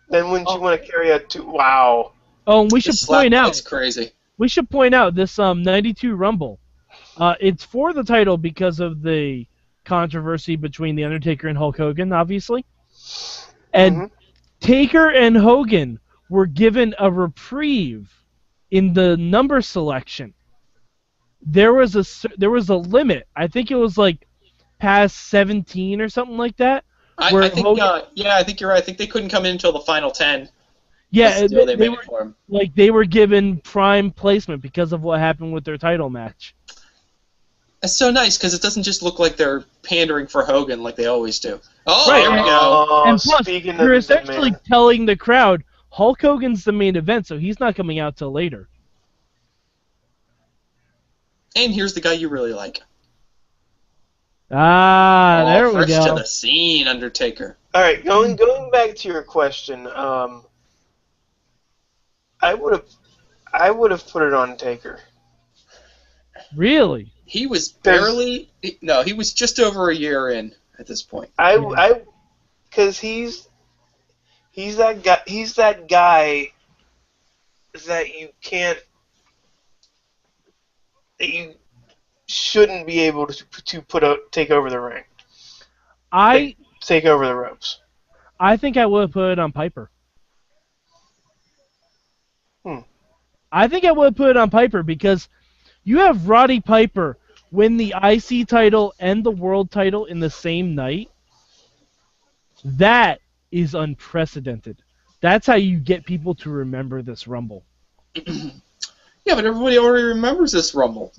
Then wouldn't you want to carry out to wow? Oh, and we should point out. It's crazy. We should point out this '92 Rumble. It's for the title because of the controversy between The Undertaker and Hulk Hogan, obviously. And Taker and Hogan were given a reprieve in the number selection. There was a limit. I think it was like past 17 or something like that. I think you're right. I think they couldn't come in until the final 10. Yeah, they were given prime placement because of what happened with their title match. It's so nice because it doesn't just look like they're pandering for Hogan like they always do. Oh, right. There we go. And plus, you're essentially telling the crowd Hulk Hogan's the main event, so he's not coming out till later. And here's the guy you really like. There we go. Fresh to the scene, Undertaker. All right, going back to your question, I would have put it on Taker. Really? He was barely. No, he was just over a year in at this point. Because he's that guy. He's that guy that you can't. That you shouldn't be able to take over the ring. Take over the ropes. I think I would have put it on Piper. I think I would have put it on Piper because you have Roddy Piper win the IC title and the world title in the same night. That is unprecedented. That's how you get people to remember this Rumble. Yeah, but everybody already remembers this Rumble.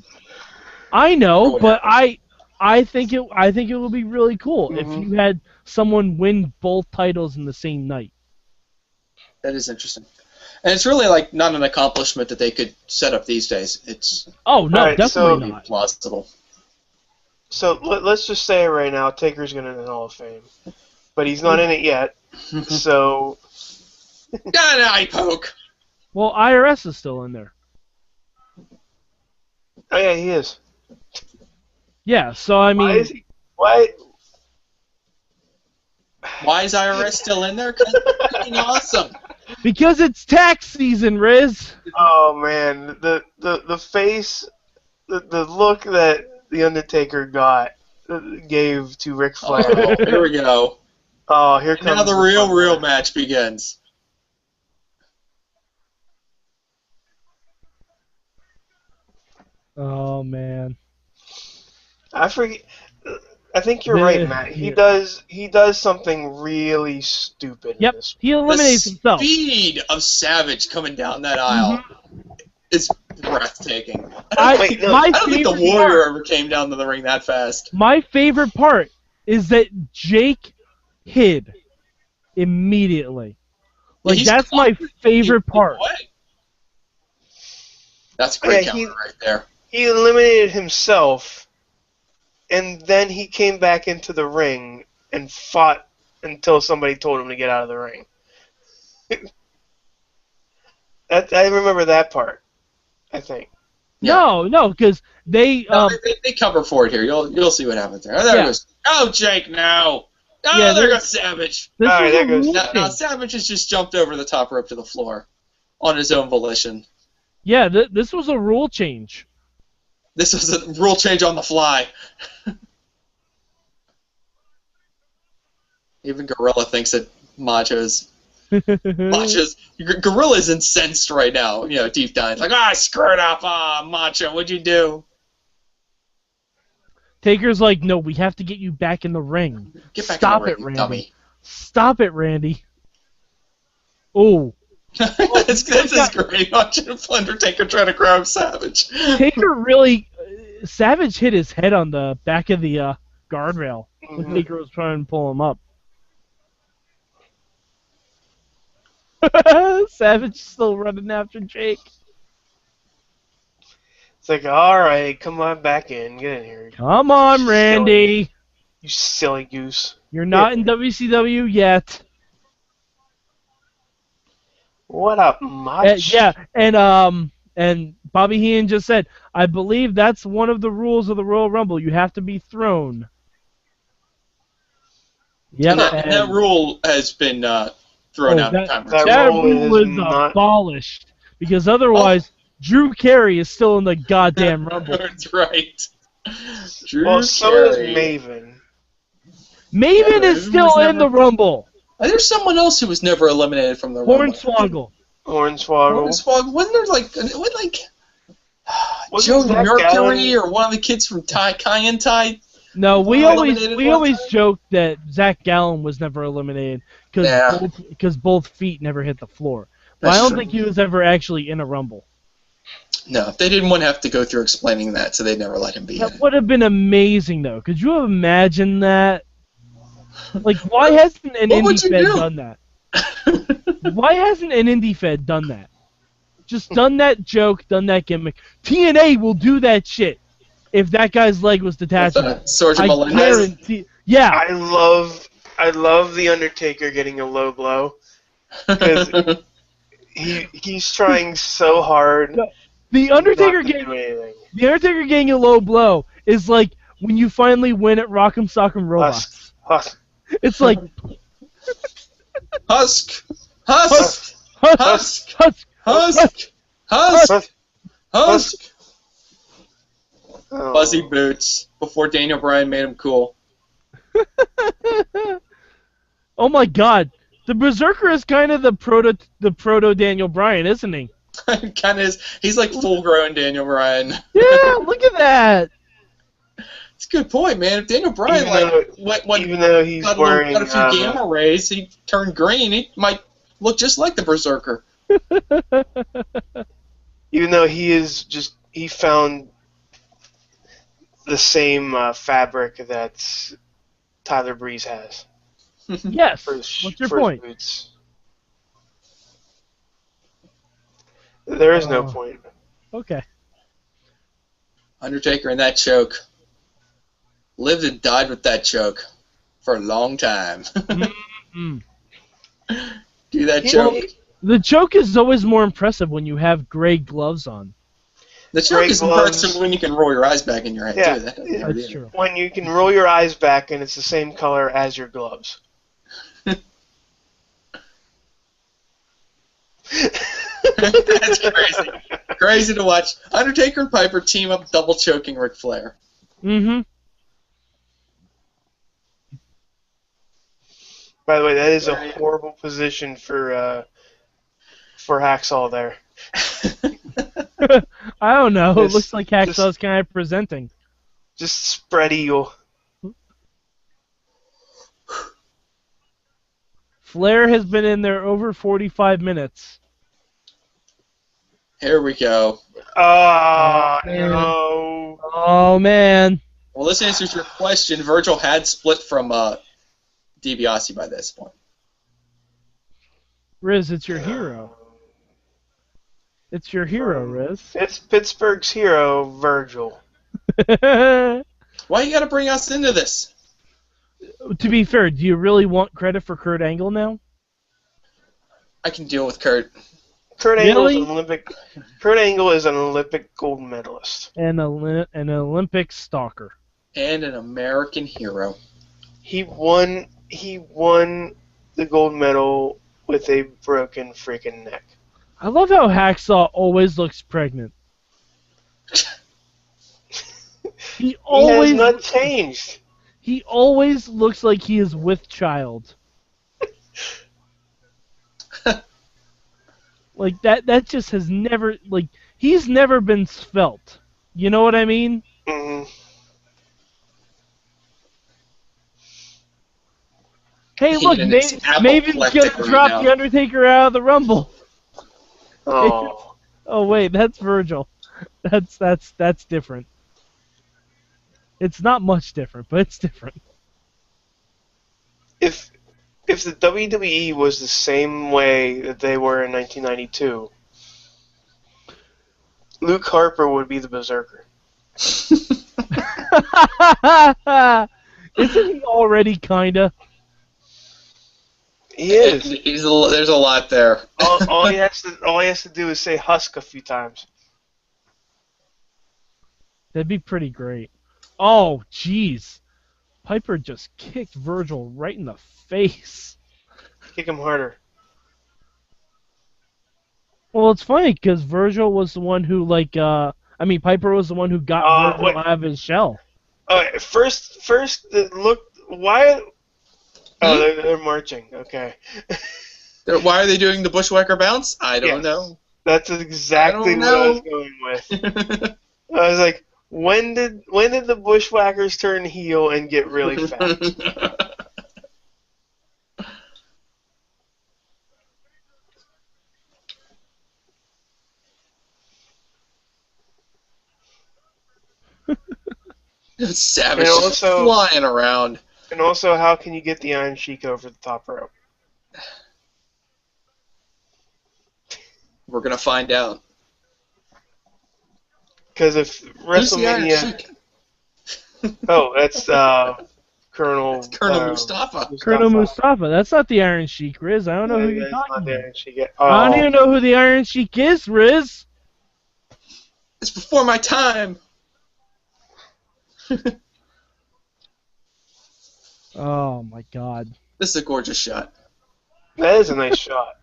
I know, but I think it will be really cool if you had someone win both titles in the same night. That is interesting. And it's really like not an accomplishment that they could set up these days. It's Oh no, Alright, definitely so- not. plausible. So let's just say right now, Taker's going to the Hall of Fame, but he's not in it yet. So Got an eye poke. Well, IRS is still in there. oh yeah, he is. Yeah, so I Why mean, is he? Why? Why is IRS still in there? Because it's freaking awesome. because it's tax season, Riz. Oh man, the face, the look that the Undertaker gave to Ric Flair. Oh, here we go. Oh, here And comes now the fun real part. match begins. Oh man. I forget. I think you're right, Matt. He does something really stupid. Yep, In this. he eliminates The himself. speed of Savage coming down that aisle is breathtaking. Wait, no, I don't think the favorite Warrior part- ever came down to the ring that fast. My favorite part is that Jake hid immediately. Like He's that's my caught- favorite part. Away. That's a great Yeah, counter right there. He eliminated himself, and then he came back into the ring and fought until somebody told him to get out of the ring. I remember that part. I think. Yeah. No, because they They cover for it here. You'll see what happens there. Oh, there Yeah. it goes. Oh, Jake, no. Oh, Yeah, there there's- goes Savage. this All right, was there a goes- rule Now change. Savage has just jumped over the top rope to the floor on his own volition. Yeah, this was a rule change. This was a rule change on the fly. Even Gorilla thinks that Macho's Gorilla's incensed right now. You know, deep down, he's like, I screwed up. Macho, what'd you do? Taker's like, no, we have to get you back in the ring. Get back Stop in the it, ring, Randy. dummy. Stop it, Randy. Oh, This is great. Watching Undertaker trying to grab Savage. Taker really. Savage hit his head on the back of the guardrail when Mhm. Taker was trying to pull him up. Savage still running after Jake. It's like, all right, come on back in, get in here, Come on, Randy. you silly goose. You're not in WCW yet. What up, Mach? Yeah, and Bobby Heenan just said, I believe that's one of the rules of the Royal Rumble. You have to be thrown. Yep, And that rule has been thrown out that- time. that that rule rule is is not- abolished because otherwise Drew Carey is still in the goddamn Rumble. That's right. Drew Well, so is Carey. Maven. Maven Yeah, is Maven still was in the Rumble. There's someone else who was never eliminated from the Rumble. Hornswoggle. Hornswoggle. Hornswoggle. Wasn't there Wasn't Joe Zach Mercury Gallen- or one of the kids from Kaientai? No, we Oh, always eliminated we one always time? joke that Zach Gallen was never eliminated Yeah. because both feet never hit the floor. But That's I don't true. think he was ever actually in a Rumble. No, they didn't want to have to go through explaining that, so they never let him be in. That would have been amazing, though. Could you imagine that? Like, why hasn't an What would indie you fed do? done that? Why hasn't an indie fed done that? Just done that joke, done that gimmick. TNA will do that shit if that guy's leg was detachable. Sergeant I Melendez. guarantee. Yeah, I love the Undertaker getting a low blow because he's trying so hard. the Undertaker not to getting do anything. the Undertaker getting a low blow is like when you finally win at Rock'em Sock'em Robots. Husk. It's like Husk! Husk! Husk, Husk! Husk. Husk! Husk! Husk! Oh. Fuzzy boots before Daniel Bryan made him cool. Oh my God, the Berserker is kind of the proto Daniel Bryan, isn't he? Kind of is. He's like full-grown Daniel Bryan. Yeah, look at that. It's a good point, man. If Daniel Bryan Even though he's got wearing a few gamma rays, he turned green. He might look just like the Berserker. even though he found the same fabric that Tyler Breeze has Yes. for his, What's your for his point? boots. There is no point. Okay. Undertaker in that choke. Lived and died with that choke for a long time. Do that choke. The choke is always more impressive when you have gray gloves on. The choke is impressive when you can roll your eyes back in your head, Yeah, too. That's true. When you can roll your eyes back and it's the same color as your gloves. That's crazy. Crazy to watch. Undertaker and Piper team up double choking Ric Flair. Mm-hmm. By the way, that is a horrible position for Hacksaw there. I don't know. It looks like Hacksaw's kind of presenting. Just spread eagle. Flair has been in there over 45 minutes. Here we go. Oh, no. Oh, man. Well, this answers your question. Virgil had split from DiBiase by this point. Riz, it's your hero. It's your hero, Riz. It's Pittsburgh's hero, Virgil. Why you gotta bring us into this? To be fair, do you really want credit for Kurt Angle now? I can deal with Kurt. Kurt Angle is an Olympic gold medalist. And an Olympic stalker. And an American hero. He won the gold medal with a broken freaking neck. I love how Hacksaw always looks pregnant. He has not changed. He always looks like he is with child. Like that just has never, like, he's never been svelte. You know what I mean? Mm-hmm. Hey, look, Maven's gonna drop the Undertaker out of the Rumble. Oh. Oh wait, that's Virgil. That's different. It's not much different, but it's different. If the WWE was the same way that they were in 1992, Luke Harper would be the Berserker. Isn't he already kinda? He is. There's a lot there. all he has to do is say "husk" a few times. That'd be pretty great. Oh, jeez. Piper just kicked Virgil right in the face. Kick him harder. Well, it's funny because Virgil was the one who, Piper was the one who got Virgil out of his shell. First, look. Why? Oh, they're marching. Okay. Why are they doing the Bushwhacker bounce? I don't know. That's exactly what I was going with. I was like, when did the Bushwhackers turn heel and get really fat? Savage flying around. And also, how can you get the Iron Sheik over the top rope? We're gonna find out. Because if WrestleMania... Oh, that's Colonel Mustafa. Colonel Mustafa. That's not the Iron Sheik, Riz. I don't know who you're talking about. I don't even know who the Iron Sheik is, Riz. It's before my time. Oh my God. This is a gorgeous shot. That is a nice shot.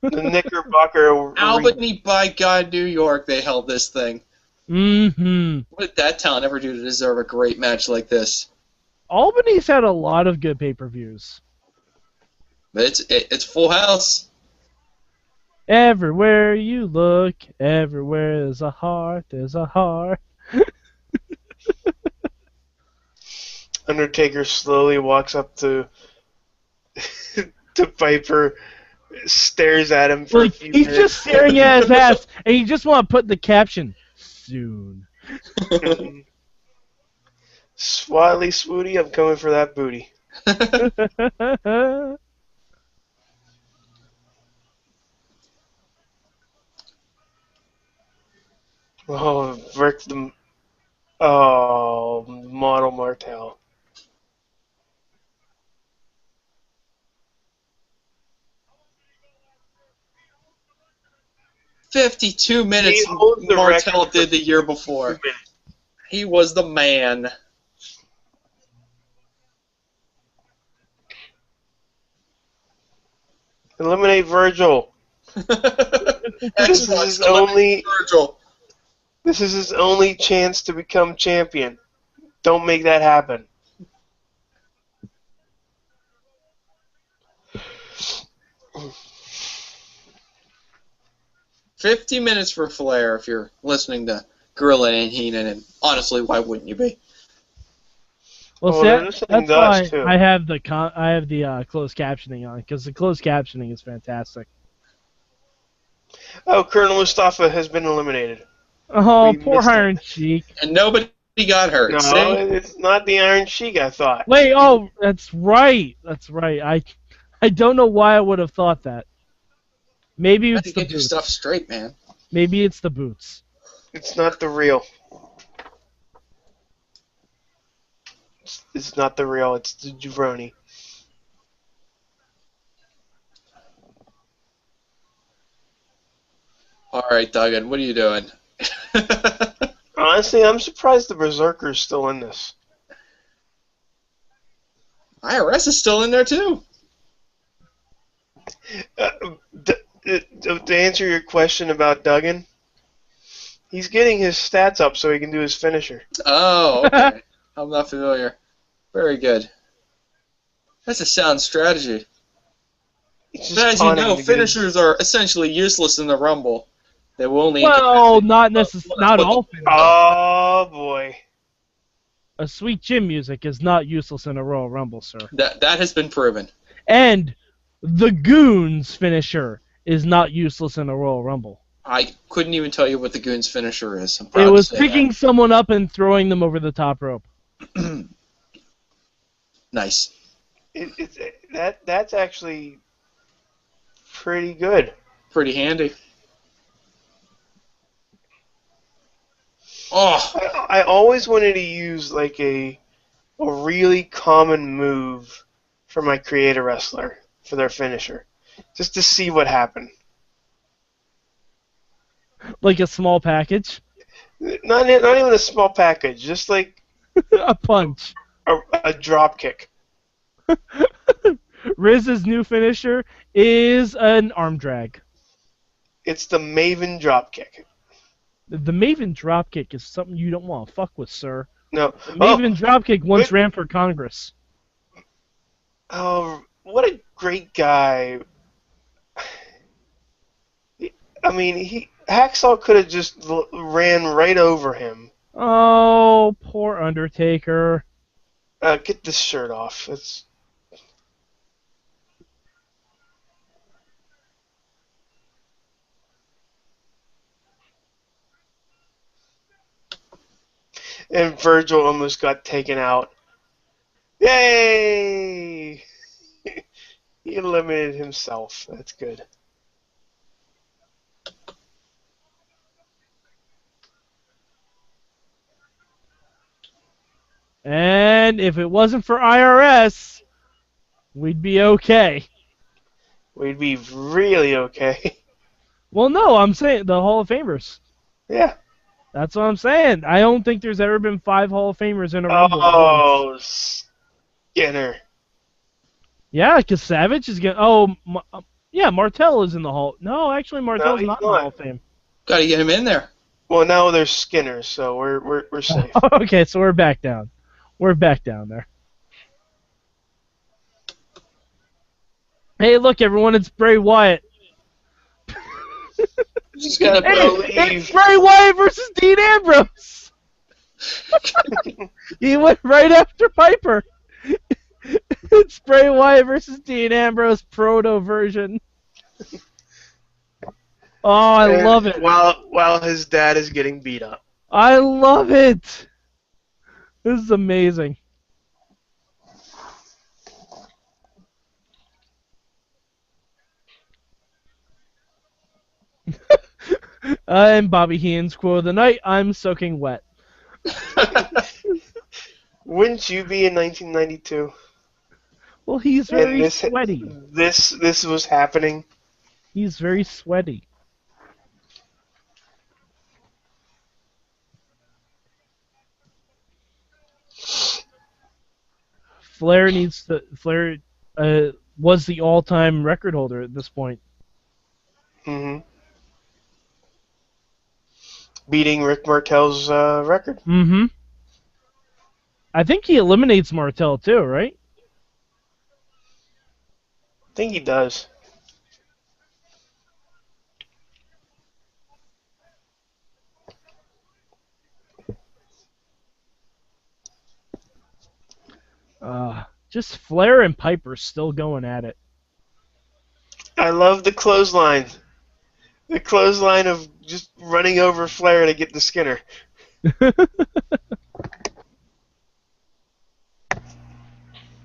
The Knickerbocker. Albany, by God, New York, they held this thing. Mm-hmm. What did that town ever do to deserve a great match like this? Albany's had a lot of good pay-per-views. But it's Full House. Everywhere you look, everywhere there's a heart, there's a heart. Undertaker slowly walks up to Piper, stares at him for a few minutes. He's just staring at his ass, and you just want to put the caption, soon. Swatly Swooty, I'm coming for that booty. Oh, Rick the... Oh, Model Martel. "52 He minutes holds the Martel record for did the year 2 before. minutes. He was the man." Eliminate Virgil. This is Xbox his only. Virgil. This is his only chance to become champion. Don't make that happen. "50 minutes for Flair if you're listening to Gorilla and Heenan, and honestly, why wouldn't you be? Well, Oh, see, they're listening that's to us, why too. I have the closed captioning on, because the closed captioning is fantastic. Oh, Colonel Mustafa has been eliminated. Oh, We poor missed it. Iron Sheik. And nobody got hurt. No, See? it's not the Iron Sheik, I thought. Wait, oh, that's right. That's right. I don't know why I would have thought that. Maybe Got it's to the get your stuff boots. straight, man. Maybe it's the boots. It's not the real. It's not the real. It's the jabroni. All right, Duggan, what are you doing? Honestly, I'm surprised the Berserker's still in this. IRS is still in there, too. Uh, to answer your question about Duggan, he's getting his stats up so he can do his finisher. Oh, okay. I'm not familiar. Very good. That's a sound strategy. He's But as you taunting know, to get his- finishers are essentially useless in the Rumble. They will only Well, not necessarily. Not all finishers. Oh boy. A sweet gym music is not useless in a Royal Rumble, sir. That has been proven. And the Goon's finisher is not useless in a Royal Rumble. I couldn't even tell you what the Goon's finisher is. I'm It proud was to say picking someone up and throwing them over the top rope. that. Nice. That's actually pretty good. Pretty handy. Oh, I always wanted to use like a really common move for my creator wrestler for their finisher, just to see what happened. Like a small package. Not even a small package, just like A punch. a drop kick. Riz's new finisher is an arm drag. It's the Maven drop kick. The Maven dropkick is something you don't want to fuck with, sir. No. The Maven dropkick once wait. ran for Congress. Oh, what a great guy. I mean, Hacksaw could have just ran right over him. Oh, poor Undertaker. Get this shirt off. It's and Virgil almost got taken out. Yay! He eliminated himself. That's good. And if it wasn't for IRS, we'd be okay. We'd be really okay. Well, no, I'm saying the Hall of Famers. Yeah. That's what I'm saying. I don't think there's ever been 5 Hall of Famers in a Rumble. Oh, Skinner. Yeah, because Savage is getting. Oh, yeah, Martel is in the Hall. No, actually, Martel's he's not in the not. Hall of Fame. got to get him in there. Well, now there's Skinner, so we're safe. Okay, so we're back down. We're back down there. Hey, look, everyone, it's Bray Wyatt. Just gonna Hey, It's Bray Wyatt versus Dean Ambrose. He went right after Piper. It's Bray Wyatt versus Dean Ambrose proto version. Oh, I love it. While his dad is getting beat up. I love it. This is amazing. And Bobby Heenan's quote of the night, I'm soaking wet. Wouldn't you be in 1992? Well, he's And very sweaty. this was happening. He's very sweaty. Flair was the all-time record holder at this point. Mm-hmm. Beating Rick Martel's record. Mm-hmm. I think he eliminates Martel too, right? I think he does. Just Flair and Piper still going at it. I love the clothesline. The clothesline of just running over Flair to get the Skinner.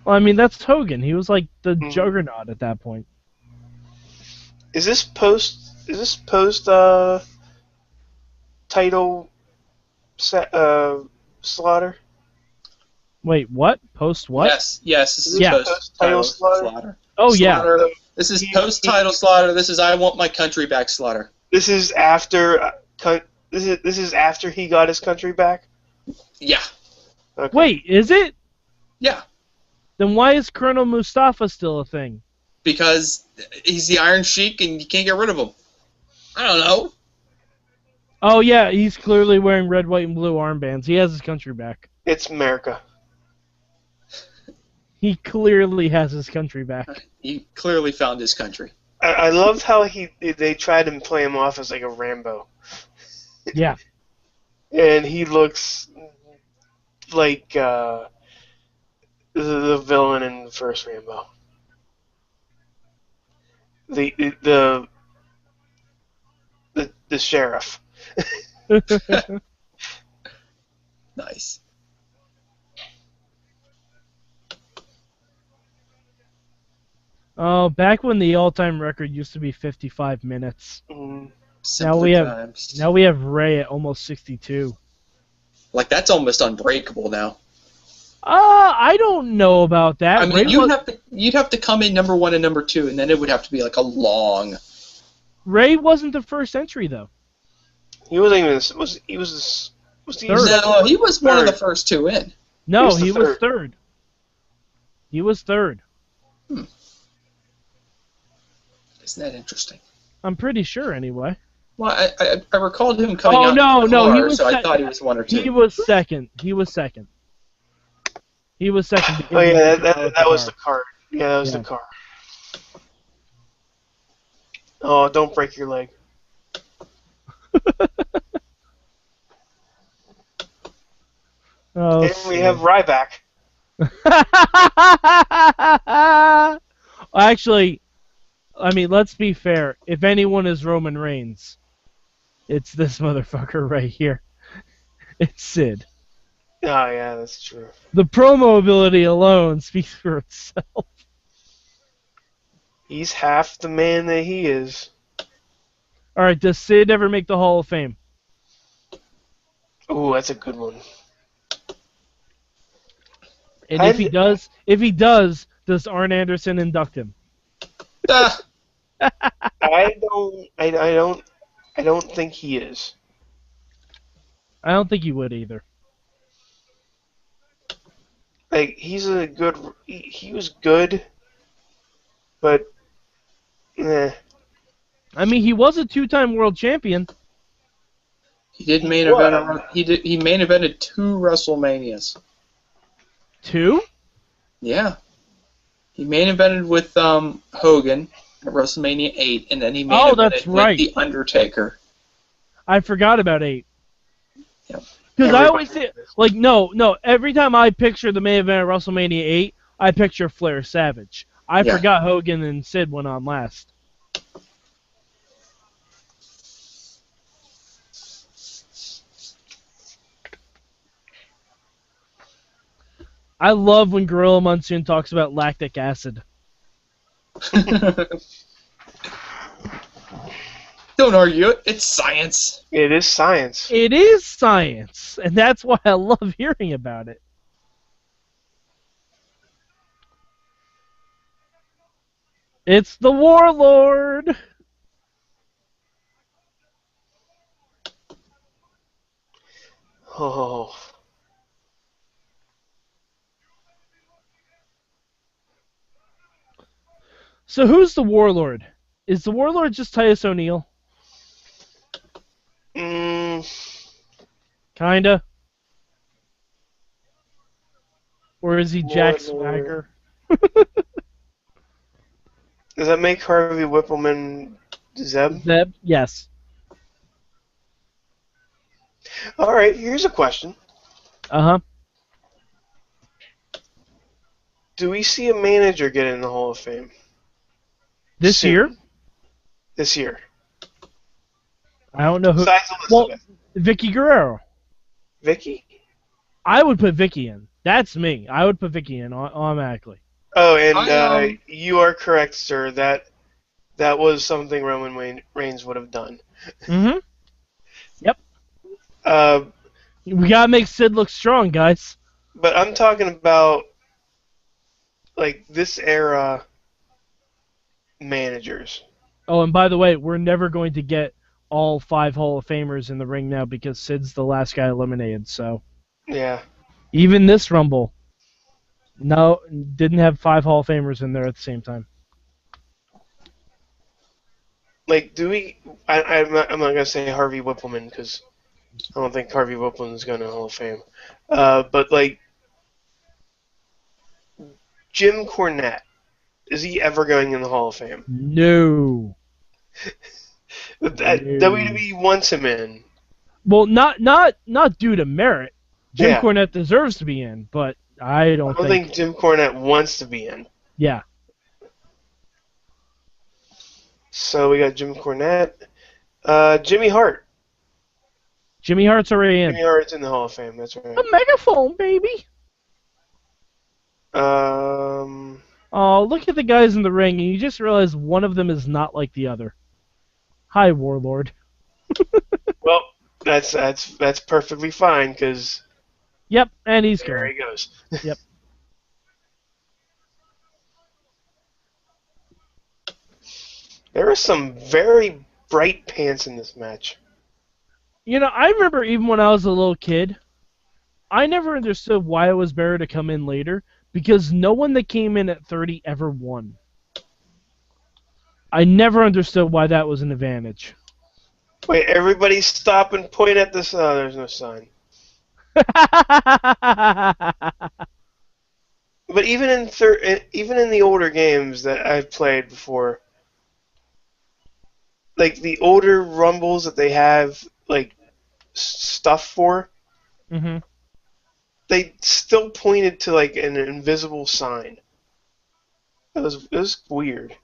Well, I mean, that's Hogan. He was like the juggernaut at that point. Is this post title slaughter? Wait, what? Post what? Yes, this is Yeah. post-title slaughter. Oh, yeah. Slaughter. This is post-title slaughter. This is I want my country back slaughter. This is after this is after he got his country back? Yeah. Okay. Wait, is it? Yeah. Then why is Colonel Mustafa still a thing? Because he's the Iron Sheik and you can't get rid of him. I don't know. Oh, yeah, he's clearly wearing red, white, and blue armbands. He has his country back. It's America. He clearly has his country back. He clearly found his country. I loved how they tried to play him off as like a Rambo. Yeah. And he looks like the villain in the first Rambo. The sheriff. Nice. Oh, back when the all-time record used to be 55 minutes. Simpler times. Now we have Ray at almost 62. Like that's almost unbreakable now. I don't know about that. I mean, you'd have to come in number 1 and number 2, and then it would have to be like a long. Ray wasn't the first entry though. He wasn't even. Was he Third. No, he was one of the first 2 in. No, He was third. He was third. Isn't that interesting? I'm pretty sure, anyway. Well, I recalled him coming out. No, in the car, he was. So I thought he was 1 or 2. He was second. Oh yeah, that was the card. Yeah, that was the card. Oh, don't break your leg. Oh, And we have Ryback. Actually, I mean, let's be fair. If anyone is Roman Reigns, it's this motherfucker right here. It's Sid. Oh yeah, that's true. The promo ability alone speaks for itself. He's half the man that he is. All right, does Sid ever make the Hall of Fame? Oh, that's a good one. And if he does Arn Anderson induct him? I don't think he is. I don't think he would either. Like he's a good. He was good, but I mean, he was a 2-time world champion. He did main event. He main evented 2 WrestleManias. 2? Yeah. He main evented with Hogan at WrestleMania 8, and then he main evented with The Undertaker. I forgot about 8. Yep. Because I always say, like, no, every time I picture the main event at WrestleMania 8, I picture Flair Savage. I forgot Hogan and Sid went on last. I love when Gorilla Monsoon talks about lactic acid. Don't Don't argue it. It's science. It is science. It is science, and that's why I love hearing about it. It's the Warlord. Oh. So who's the Warlord? Is the Warlord just Titus O'Neil? Kinda. Or is he Jack Warlord. Swagger? Does that make Harvey Whippleman Zeb? Zeb? Yes. All right, here's a question. Uh-huh. Do we see a manager get in the Hall of Fame? This Soon. year? This year. I don't know who. Besides Elizabeth. Well, Vicky Guerrero. Vicky? I would put Vicky in. That's me. I would put Vicky in automatically. Oh, and you are correct, sir. That was something Roman Reigns would have done. Mm-hmm. Yep. Uh, We gotta make Sid look strong, guys. but I'm talking about like this era managers. Oh, and by the way, we're never going to get all 5 Hall of Famers in the ring now because Sid's the last guy eliminated. So Yeah. even this Rumble, no, didn't have 5 Hall of Famers in there at the same time. Like, do we? I'm not gonna say Harvey Whippleman because I don't think Harvey Whippleman is going to Hall of Fame. But like Jim Cornette, is he ever going in the Hall of Fame? No. WWE wants him in. Well, not due to merit. Jim Yeah. Cornette deserves to be in, but I don't think Jim Cornette wants to be in. Yeah. So we got Jim Cornette. Jimmy Hart. Jimmy Hart's already in. Jimmy Hart's in the Hall of Fame, that's right. A megaphone, baby. Oh, look at the guys in the ring, and you just realize one of them is not like the other. Hi, Warlord. Well, that's perfectly fine because Yep, and he's there gone. he goes. Yep. There are some very bright pants in this match. You know, I remember even when I was a little kid, I never understood why it was better to come in later, because no one that came in at 30 ever won. I never understood why that was an advantage. Wait, everybody stop and point at this. Oh, there's no sign. But even in the older games that I've played before, like the older rumbles that they have like stuff for, Mm-hmm. they still pointed to like an invisible sign. It was weird.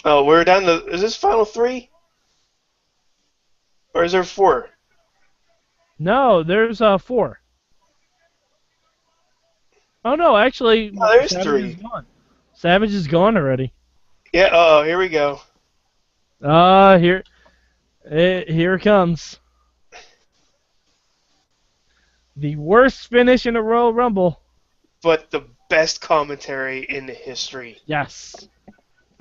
Oh, we're down to. Is this final 3? Or is there 4? No, there's 4. Oh no, actually, No, there's Savage 3. is gone. Savage is gone already. Yeah. Oh, here we go. Here it comes. The worst finish in a Royal Rumble. But the best commentary in history. Yes.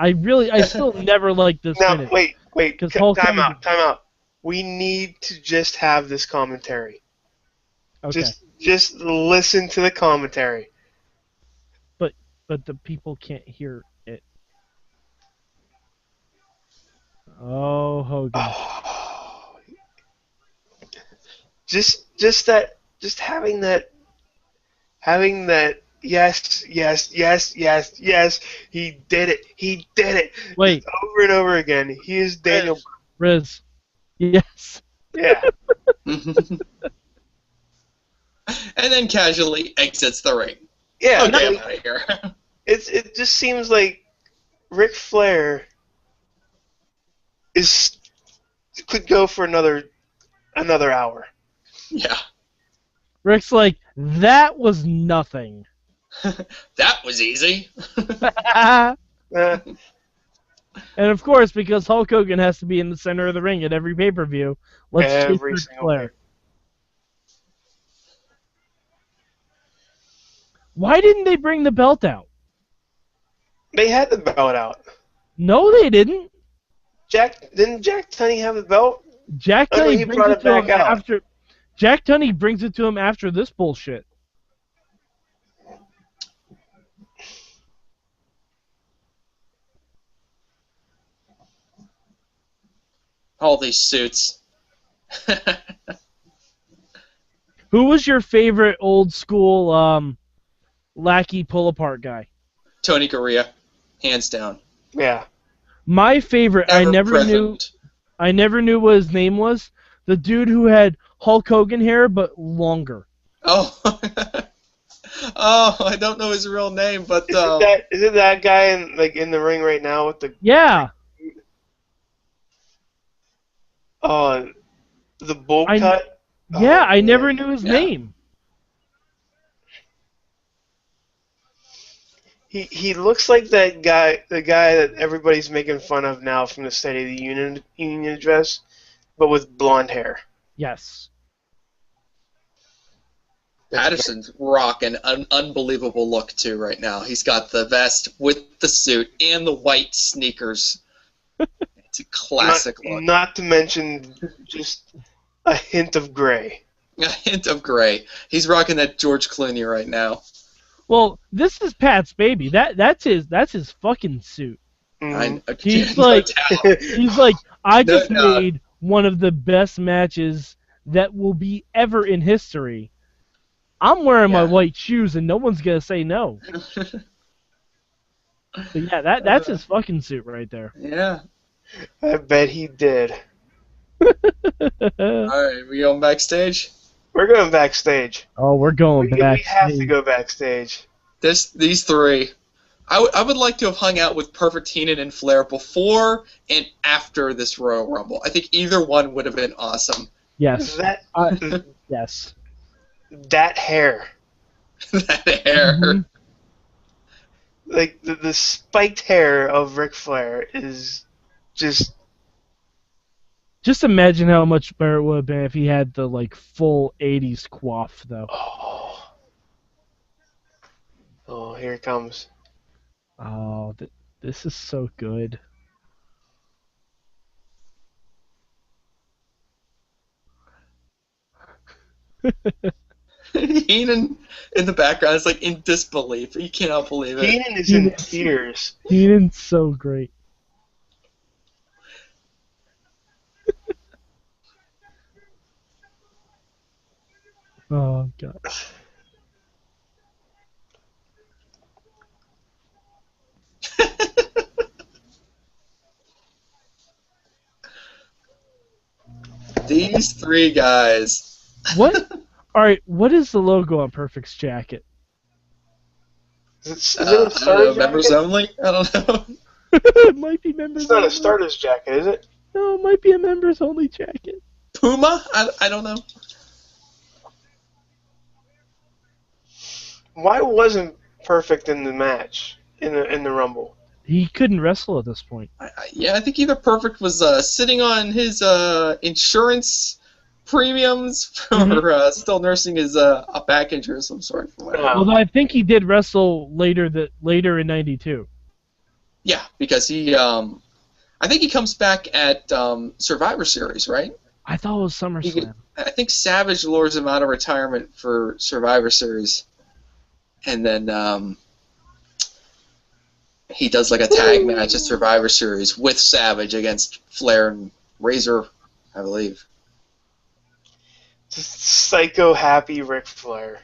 I still never liked this Now, finish. wait. 'Cause Hulk Time Hogan- out. We need to just have this commentary. Okay. Just listen to the commentary. But the people can't hear it. Oh, Hogan. Oh. Just having that yes, he did it. Wait. Just over and over again. He is Daniel. Riz. Yes. Yeah. And then casually exits the ring. Yeah. Okay, I'm like, out of here. it just seems like Ric Flair could go for another hour. Yeah. Rick's like, that was nothing. That was easy. Uh, And of course, because Hulk Hogan has to be in the center of the ring at every pay-per-view, let's chase Every Ric single Flair. pay. Why didn't they bring the belt out? They had the belt out. No, they didn't. Didn't Jack Tunney have the belt? Jack I mean, Tunney he brings brought it it to him back out. after. Jack Tunney brings it to him after this bullshit. All these suits. Who was your favorite old school lackey pull apart guy? Tony Garea, hands down. Yeah. My favorite, I never present. knew what his name was. The dude who had Hulk Hogan hair but longer. Oh. Oh, I don't know his real name, but Is it that guy in the ring right now with the Yeah. the bowl I- cut? Yeah, Oh, I never man. knew his Yeah. name. He looks like that guy, the guy that everybody's making fun of now from the State of the Union address, but with blonde hair. Yes. Patterson's rocking an unbelievable look too right now. He's got the vest with the suit and the white sneakers. It's a classic look. Not to mention just a hint of gray. A hint of gray. He's rocking that George Clooney right now. Well, this is Pat's baby. That's his fucking suit. Mhm. He's no like- doubt. He's like, I No just doubt. made one of the best matches that will be ever in history. I'm wearing my Yeah. white shoes and no one's gonna say no. But yeah, that's his fucking suit right there. Yeah. I bet he did. All right, we going backstage. We're going backstage. Oh, we're going We back. have to go backstage. These three. I would like to have hung out with Perfect Heenan and Flair before and after this Royal Rumble. I think either one would have been awesome. Yes. That Yes. that hair, That hair. Mhm. like the spiked hair of Ric Flair, is just Just imagine how much better it would have been if he had the like full '80s coif, though. oh, here it comes. Oh, this is so good. Heenan in the background is like in disbelief. He cannot believe it. Heenan is in Heenan's- tears. Heenan's so great. Oh god. These three guys. What? All right. What is the logo on Perfect's jacket? Is it I a don't know, starter's members jacket? only? I don't know. It might be members. It's not a only. starter's jacket, is it? No, it might be a members only jacket. Puma? I don't know. Why wasn't Perfect in the match in the Rumble? He couldn't wrestle at this point. Yeah, I think either Perfect was sitting on his insurance premiums for still nursing his a back injury of some sort. From whatever. Oh. Although I think he did wrestle later in '92. Yeah, because he, I think he comes back at Survivor Series, right? I thought it was SummerSlam. I think Savage lures him out of retirement for Survivor Series, and then he does like a tag match at Survivor Series with Savage against Flair and Razor, I believe. Just psycho happy Ric Flair.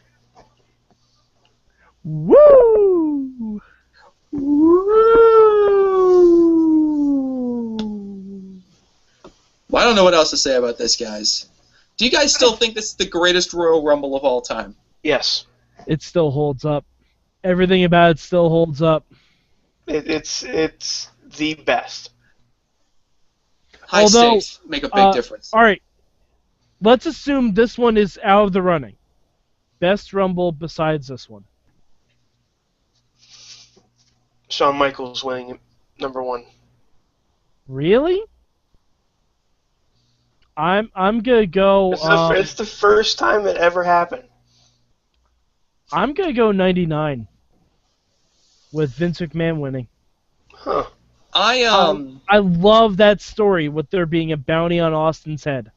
Woo! Well, I don't know what else to say about this, guys. Do you guys still think this is the greatest Royal Rumble of all time? Yes, It still holds up. Everything about it still holds up. it's the best. High Although, stakes make a big difference. All right. Let's assume this one is out of the running. Best Rumble besides this one. Shawn Michaels winning number one. Really? I'm gonna go. It's the first time it ever happened. I'm gonna go 99 with Vince McMahon winning. Huh. I love that story with there being a bounty on Austin's head.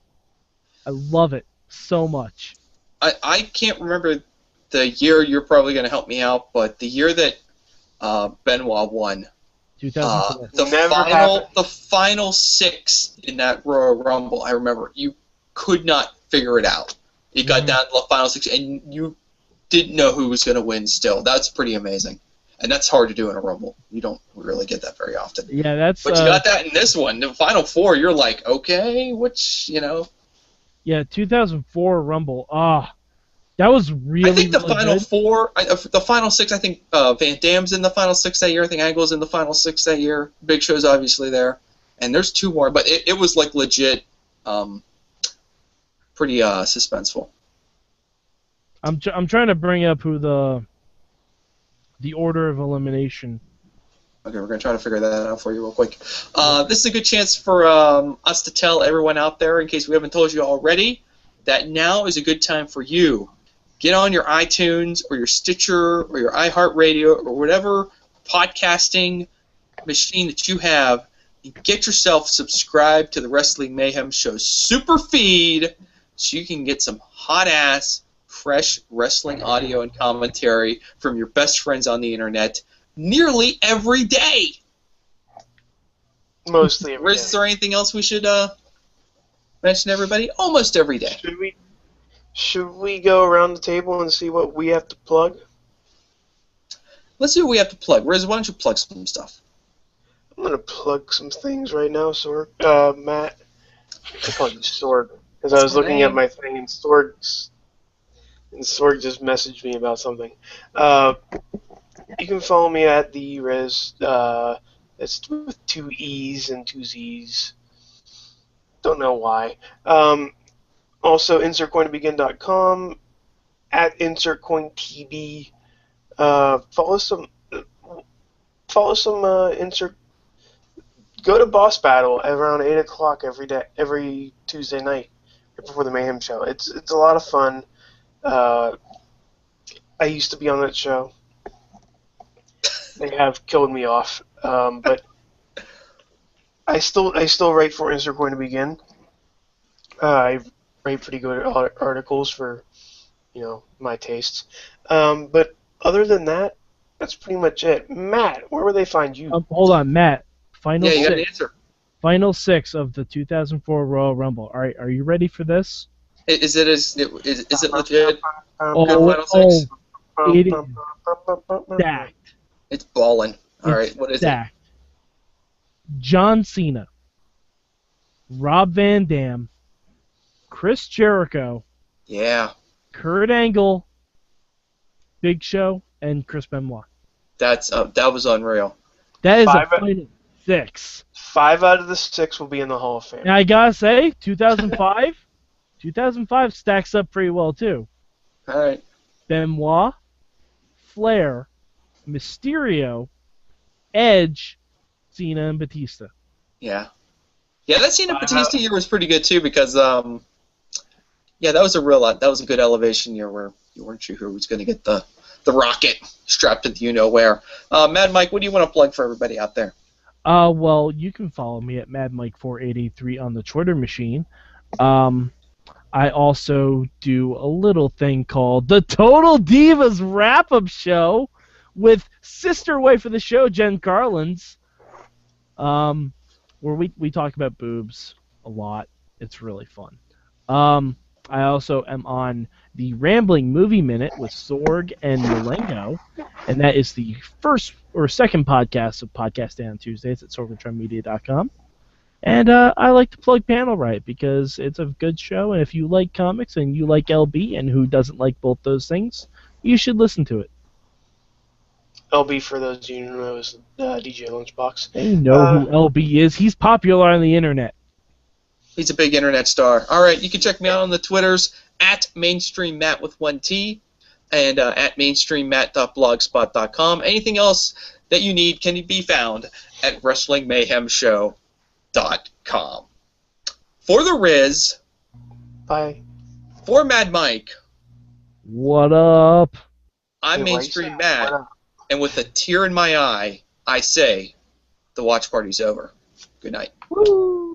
I love it so much. I can't remember the year. You're probably going to help me out, but the year that Benoit won, 2004. the final 6 in that Royal Rumble, I remember you could not figure it out. You got down to the final 6, and you didn't know who was going to win still. That's pretty amazing. And that's hard to do in a Rumble. You don't really get that very often. Yeah, that's. But you got that in this one. The final 4, you're like, okay, which, Yeah, 2004 Rumble. That was really. I think the really final good. 4, the final 6. I think Van Dam's in the final 6 that year. I think Angle's in the final 6 that year. Big Show's obviously there, and there's 2 more. But it was like legit, pretty suspenseful. I'm trying to bring up who the order of elimination. Okay, we're going to try to figure that out for you real quick. This is a good chance for us to tell everyone out there, in case we haven't told you already, that now is a good time for you. Get on your iTunes or your Stitcher or your iHeartRadio or whatever podcasting machine that you have, and get yourself subscribed to the Wrestling Mayhem Show super feed so you can get some hot-ass, fresh wrestling audio and commentary from your best friends on the internet nearly every day. Mostly every day. Is there anything else we should mention, everybody? Almost every day. Should we go around the table and see what we have to plug? Let's see what we have to plug. Riz, why don't you plug some stuff? I'm going to plug some things right now, Sorg. Matt. I call you Sorg. Because I was looking at my thing, and Sorg just messaged me about something. You can follow me at the Riz. It's with 2 E's and 2 Z's. Don't know why. Also, insertcointobegin.com, at insertcointb. Follow some insert. Go to Boss Battle around 8 o'clock every Tuesday night before the Mayhem Show. It's a lot of fun. I used to be on that show. They have killed me off, but I still write for Insert Going to Begin. I write pretty good articles for, my tastes. But other than that, that's pretty much it. Matt, where will they find you? Hold on, Matt. You got an answer. Final 6 of the 2004 Royal Rumble. All right, are you ready for this? Is it legit? It is stacked. It's balling. All right, what is it? John Cena, Rob Van Dam, Chris Jericho, Yeah. Kurt Angle, Big Show, and Chris Benoit. That was unreal. That is a final 6. 5 out of the 6 will be in the Hall of Fame. Now I gotta say, 2005 stacks up pretty well too. All right. Benoit, Flair, Mysterio, Edge, Cena, and Batista. Yeah. Yeah, that Cena Batista year was pretty good too because that was a good elevation year where you weren't sure who was going to get the rocket strapped to the you-know-where. Mad Mike, what do you want to plug for everybody out there? Well, you can follow me at MadMike4883 on the Twitter machine. I also do a little thing called the Total Divas Wrap-Up Show with sister wife of the show, Jen Carlins, where we talk about boobs a lot. It's really fun. I also am on the Rambling Movie Minute with Sorg and Malengo, and that is the first or second podcast of Podcast Day on Tuesdays at sorgatronmedia.com. And I like to plug Panel Right because it's a good show, and if you like comics and you like LB, and who doesn't like both those things, you should listen to it. LB, for those of you who know, is DJ Lunchbox. You know who LB is. He's popular on the internet. He's a big internet star. All right, you can check me out on the Twitters at MainstreamMatt with 1T and at mainstreammatt.blogspot.com. Anything else that you need can be found at Wrestling Mayhem Show. WMS.com. For the Riz, Bye. for Mad Mike, What up? I'm Wait, why you say Mainstream Matt, what up? and with a tear in my eye, I say, the watch party's over. Good night. Woo!